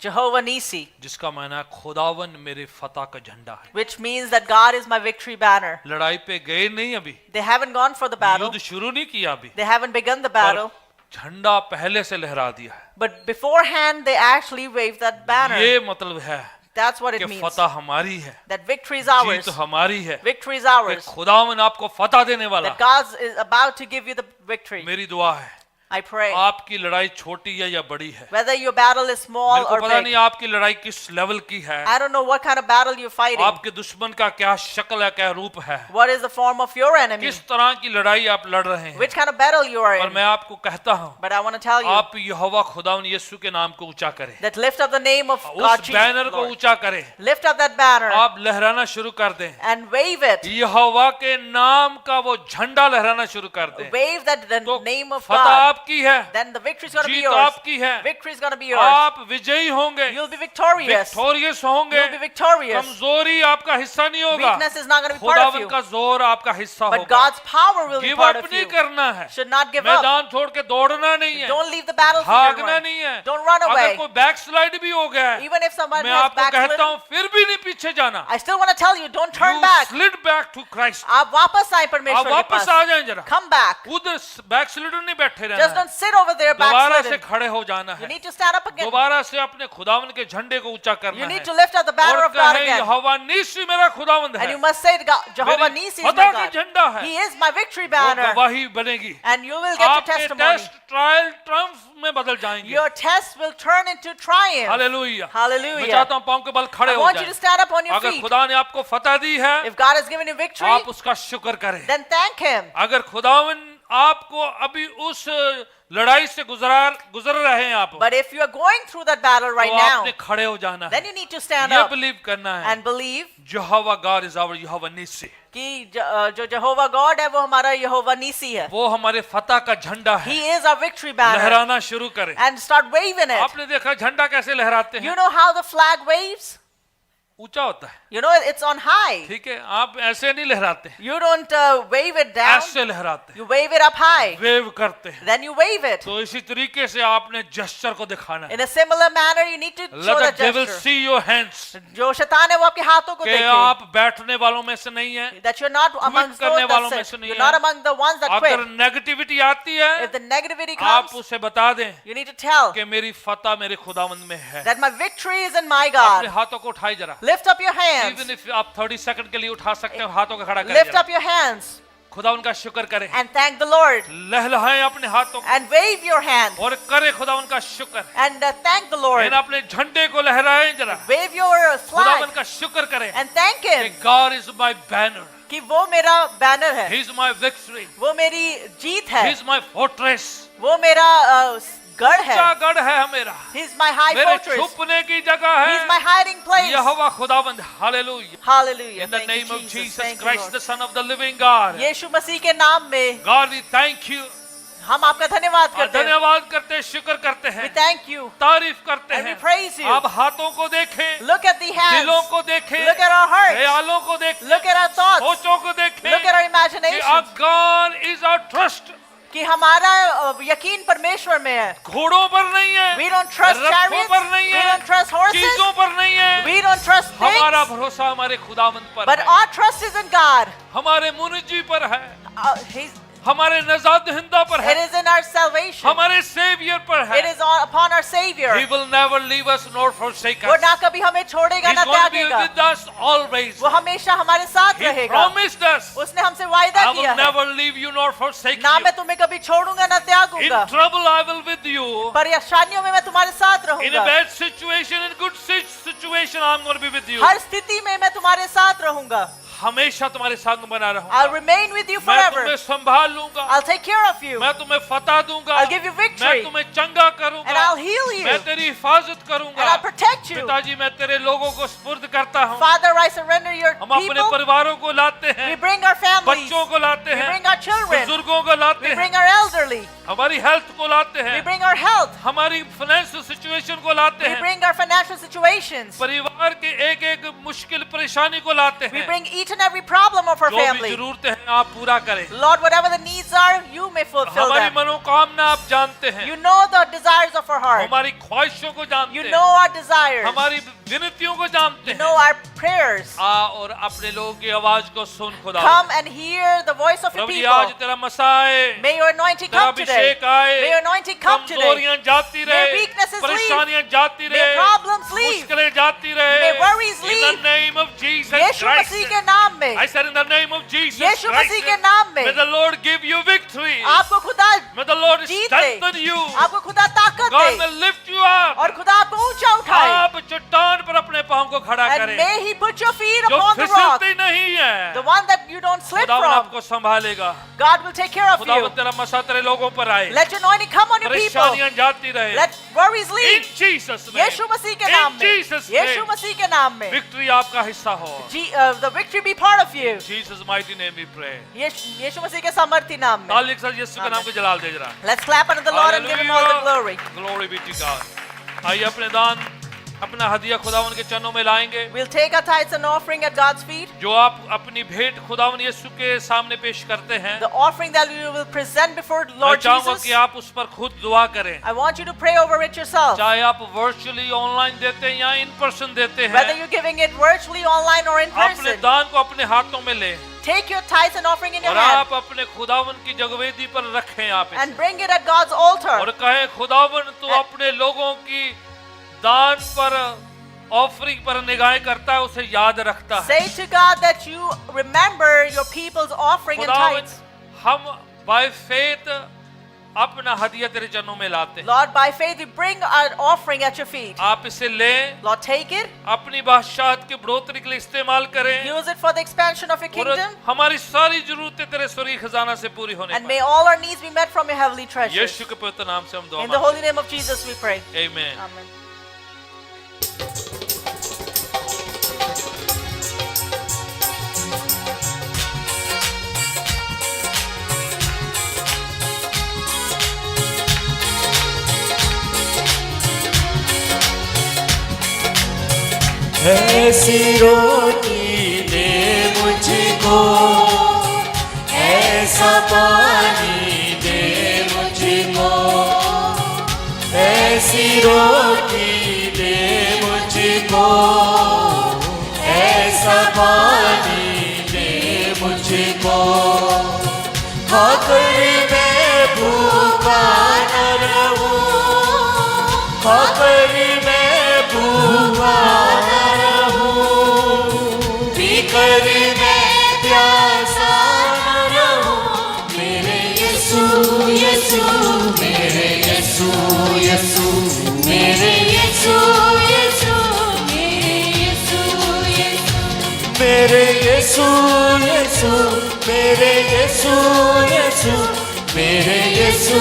Jehovah Nisi, जिसका मायना है खुदावन मेरे फतह का झंडा है। which means that God is my victory banner. लड़ाई पे गए नहीं अभी, They haven't gone for the battle. युद्ध शुरू नहीं किया अभी, They haven't begun the पर battle. झंडा पहले से लहरा दिया है। But beforehand, they actually waved that banner. ये मतलब है That's what कि it means. फतह हमारी है, That victory is ours. जीत हमारी है, Victory is कि ours. खुदावन आपको फतह देने वाला That God is about to give you the victory. मेरी दुआ है I pray. आपकी लड़ाई छोटी है या बड़ी है, Whether your battle is small मेरे को or पता big. नहीं आपकी लड़ाई किस लेवल की है, I don't know what kind of battle you're fighting. आपके दुश्मन का क्या शक्ल है, क्या रूप है, What is the form of your enemy? किस तरह की लड़ाई आप लड़ रहे हैं। Which kind of battle you are पर in. मैं आपको कहता हूँ, But I want to tell you आप यहोवा खुदावन यीशु के नाम को ऊंचा करें, that lift up the name of God उस Jesus. बैनर को Lord. ऊंचा करें, Lift up that banner आप लहराना शुरू कर दें, and wave it. यहोवा के नाम का वो झंडा लहराना शुरू कर दें। Wave that the तो name of फतह God. आपकी है, Then the victory is going to be Jeet yours. आपकी है, Victory is going to be yours. आप विजयी होंगे, You'll be victorious. विक्टोरियस होंगे, You'll be victorious. कमजोरी आपका हिस्सा नहीं होगा, Weakness is not going to be part of खुदावन you. का जोर आपका हिस्सा But होगा। God's power will be give part up of नहीं you. करना है, Should not give up. मैदान छोड़ के दौड़ना नहीं है, Don't leave the battlefield. भागना and नहीं run. है। Don't run अगर away. कोई बैकस्लाइड भी हो गया है, Even if someone मैं has आपको कहता backslidden, हूँ फिर भी नहीं पीछे जाना, I still want to tell you, don't turn You back. slid back to Christ। आप वापस आए आप परमेश्वर के वापस पास. आ जाएं जरा, Come back. उधर बैकस्लाइडर नहीं बैठे Just रहना है, don't sit over there दोबारा से backslidden. खड़े हो जाना You है, need to stand up again. दोबारा से अपने खुदावन के झंडे को ऊंचा You करना need है to lift up the banner और of God कहें again. यहोवा नीसी मेरा खुदावंद And है, you must say to God, Jehovah मेरी Nisi is फतह my का God. झंडा है, He is my victory वो banner. गवाही बनेगी, And you will get your आपके testimony. टेस्ट ट्रायल ट्रम्फ में बदल जाएंगे। Your test will turn into triumph. Hallelujah. मैं Hallelujah. चाहता हूँ पाँव के बल खड़े I हो want you to जाएं। stand up on your अगर feet. खुदा ने आपको फतह दी है, If God has given you victory, आप उसका शुक्र करें। then thank Him. अगर खुदावन आपको अभी उस लड़ाई से गुजर रहे हैं आप, But if you are going through that battle right तो now, आपने खड़े हो जाना है, then you need to stand ये up बिलीव करना है, and believe Jehovah God is our Jehovah Nissi, कि जो Jehovah God है वो हमारा Jehovah Nisi है. वो हमारे फतह का झंडा है। He is our victory banner. लहराना शुरू करें। And start waving it. आपने देखा झंडा कैसे लहराते You हैं, know how the flag waves? ऊंचा होता है, You know it's on high. ठीक है, आप ऐसे नहीं लहराते, You don't wave it down. ऐसे लहराते हैं, You wave it up high. Wave करते हैं। Then you wave it. तो इसी तरीके से आपने जेस्चर को दिखाना है, In a similar manner, you need to show Let the the devil gesture. see your hands, जो शैतान है वो आपके हाथों को कि देखे. आप बैठने वालों में से नहीं है। That you're not amongst करने those वालों that में sit. से नहीं You're है। not among the ones that अगर quit. नेगेटिविटी आती है, If the negativity आप comes, उसे बता दें you need to tell कि मेरी फतह मेरे खुदावंद में है। that my victory is in my अपने God. हाथों को उठाई जरा, Lift up your hands. Even if आप 30 सेकंड के लिए उठा सकते हो, हाथों को खड़ा Lift करें, up your hands खुदा उनका शुक्र करें, and thank the Lord. लहलहाएं अपने हाथों को And wave your hand और करे खुदा उनका शुक्र। and thank the Lord. लेकिन अपने झंडे को लहराएं जरा, Wave your खुदा flag उनका शुक्र करें and thank कि Him God is my banner, कि वो मेरा बैनर है, He is my victory, वो मेरी जीत He है, is my fortress, वो मेरा गढ़ है. ऊंचा गढ़ है मेरा, He's my high मेरे fortress. छुपने की जगह He's my है, hiding place. यहोवा खुदावंद। Hallelujah. Hallelujah. In the Thank you, name of Jesus. Jesus Thank you, Christ, Lord. the Son of the living God, यीशु मसीह के नाम में God we thank you, हम आपका धन्यवाद और करते हैं. धन्यवाद करते हैं, शुक्र करते We हैं, thank you तारीफ करते and we हैं। praise you. आप हाथों को देखें, Look at the hands. दिलों को देखें, Look at our hearts. ख्यालों को देखें, Look at our thoughts. सोचों को देखें Look at our कि imaginations. God is our trust। कि हमारा यकीन परमेश्वर में है. घोड़ों पर नहीं है, We don't trust रथों chariots. पर नहीं We है, don't trust horses. चीजों पर नहीं है, We don't trust हमारा things. भरोसा हमारे खुदावंद पर But है, our trust is in God. हमारे मुनजी पर है, He's हमारे नजात दहिंदा पर It है, is in our salvation. हमारे सेवियर पर है। It is upon our Savior. He will never leave us nor forsake वो us. ना कभी हमें छोड़ेगा He's ना going to be त्यागेगा. with us always. वो हमेशा हमारे साथ He रहेगा. promised us, उसने हमसे वायदा I किया will है. never leave you nor forsake ना you. मैं तुम्हें कभी छोड़ूंगा ना In त्यागूंगा. trouble I will with you. परेशानियों में मैं तुम्हारे साथ In a रहूंगा. bad situation, in good situation, I'm going to be with you. हर स्थिति में मैं तुम्हारे साथ रहूंगा. हमेशा तुम्हारे संग बना रहूंगा, I'll remain with you मैं forever. तुम्हें संभाल लूंगा, I'll take care of you. मैं तुम्हें फतह दूंगा, I'll give you victory. मैं तुम्हें चंगा And करूंगा, I'll heal you. मैं तेरी हिफाजत And करूंगा। I'll protect you. पिताजी मैं तेरे लोगों को सुपुर्द करता हूँ, Father, I surrender your हम अपने people. परिवारों को लाते We हैं, bring our families. बच्चों को लाते We हैं, bring our children. बुजुर्गों को लाते We हैं, bring our elderly. हमारी हेल्थ को लाते We हैं, bring our health. हमारी फाइनेंशियल सिचुएशन को लाते We हैं, bring our financial situations. परिवार के एक एक मुश्किल परेशानी को लाते We हैं। bring each and every problem of our जो भी family. जरूरतें हैं आप पूरा करें। Lord, whatever the needs are, you may fulfill हमारी them. मनोकामना आप जानते हैं, You know the desires of our heart. हमारी ख्वाहिशों को जानते You हैं, know our desires. हमारी विनतियों को जानते You हैं। know our prayers. आ और अपने लोगों की आवाज को सुन खुदा। Come and hear the voice of your प्रभु जी आज people. तेरा मसा आए, May your anointing तेरा come today. अभिषेक आए, May your anointing come today. कमजोरियां जाती रहे, May weaknesses leave. परेशानियां जाती May रहे, problems leave. मुश्किलें जाती रहे। May worries In the leave. name of Jesus Yeshu Christ. मसीह के नाम में, I said in the name of Jesus Yeshu Christ. मसीह के नाम में, May the Lord give you victory. आपको खुदा May the Lord Jeet they, strengthen you. आपको खुदा ताकत God may they, lift you up. और खुदा आपको ऊंचा उठाए. आप चट्टान पर अपने पांव को खड़ा And करें, may He put your feet जो upon the rock, फिसलती नहीं है। the one that you don't slip खुदावन from. आपको संभालेगा। God will take care of you. खुदावन तेरा मसा तेरे लोगों पर आए, Let your anointing come on your people. परेशानियां जाती रहे। Let worries In leave. Jesus name. यीशु मसीह के नाम In में, Jesus यीशु name. मसीह के नाम में, Victory आपका हिस्सा हो। the victory be part of you. In Jesus mighty name we pray। यीशु मसीह के सामर्थी नाम में. ताली के साथ यीशु के नाम को जलाल दे जरा। Let's clap unto the Lord and give Him all the glory. Glory be to God। आइए अपने दान, अपना हदिया खुदावन के चरणों में लाएंगे। We'll take our tithes and offering at God's feet. जो आप अपनी भेंट खुदावन यीशु के सामने पेश करते हैं, The offering that we will present before मैं Lord चाहूंगा Jesus. कि आप उस पर खुद दुआ करें। I want you to pray over it yourself. चाहे आप वर्चुअली ऑनलाइन देते हैं या इन पर्सन देते Whether हैं, you're giving it virtually, online, or in अपने person. दान को अपने हाथों में लें Take your tithes and offering in your और hand आप अपने खुदावन की जगवेदी पर रखें आप इसे। and bring it at God's altar. और कहें खुदावन तू अपने लोगों की दान पर ऑफरिंग पर निगाहें करता है, उसे याद रखता है। Say to God that you remember your people's offering and खुदावन tithes. हम बाय फेथ अपना हदिया तेरे चरणों में लाते हैं। Lord, by faith we bring our offering at your feet. आप इसे लें, Lord, take it. अपनी बादशाहत की बढ़ोतरी के लिए इस्तेमाल करें Use it for the expansion of your और kingdom. हमारी सारी जरूरतें तेरे स्वर्गीय खजाना से पूरी होने And may पाए। all our needs be met from your heavenly treasures. यीशु के पवित्र नाम से हम दुआ In the मांगते holy name of Jesus we pray. हैं। आमीन। Amen. ऐसी रोटी दे मुझको, ऐसा पानी दे मुझको, ऐसी रोटी दे मुझको, ऐसा पानी दे मुझको, खाकर मैं भूखा न रहूं, खाकर मैं भूखा न रहूं, पीकर मैं प्यासा न रहूं, मेरे यीशु यीशु, मेरे यीशु यीशु, मेरे यीशु यीशु, मेरे यीशु यीशु, मेरे यीशु यीशु, मेरे यीशु यीशु, मेरे यीशु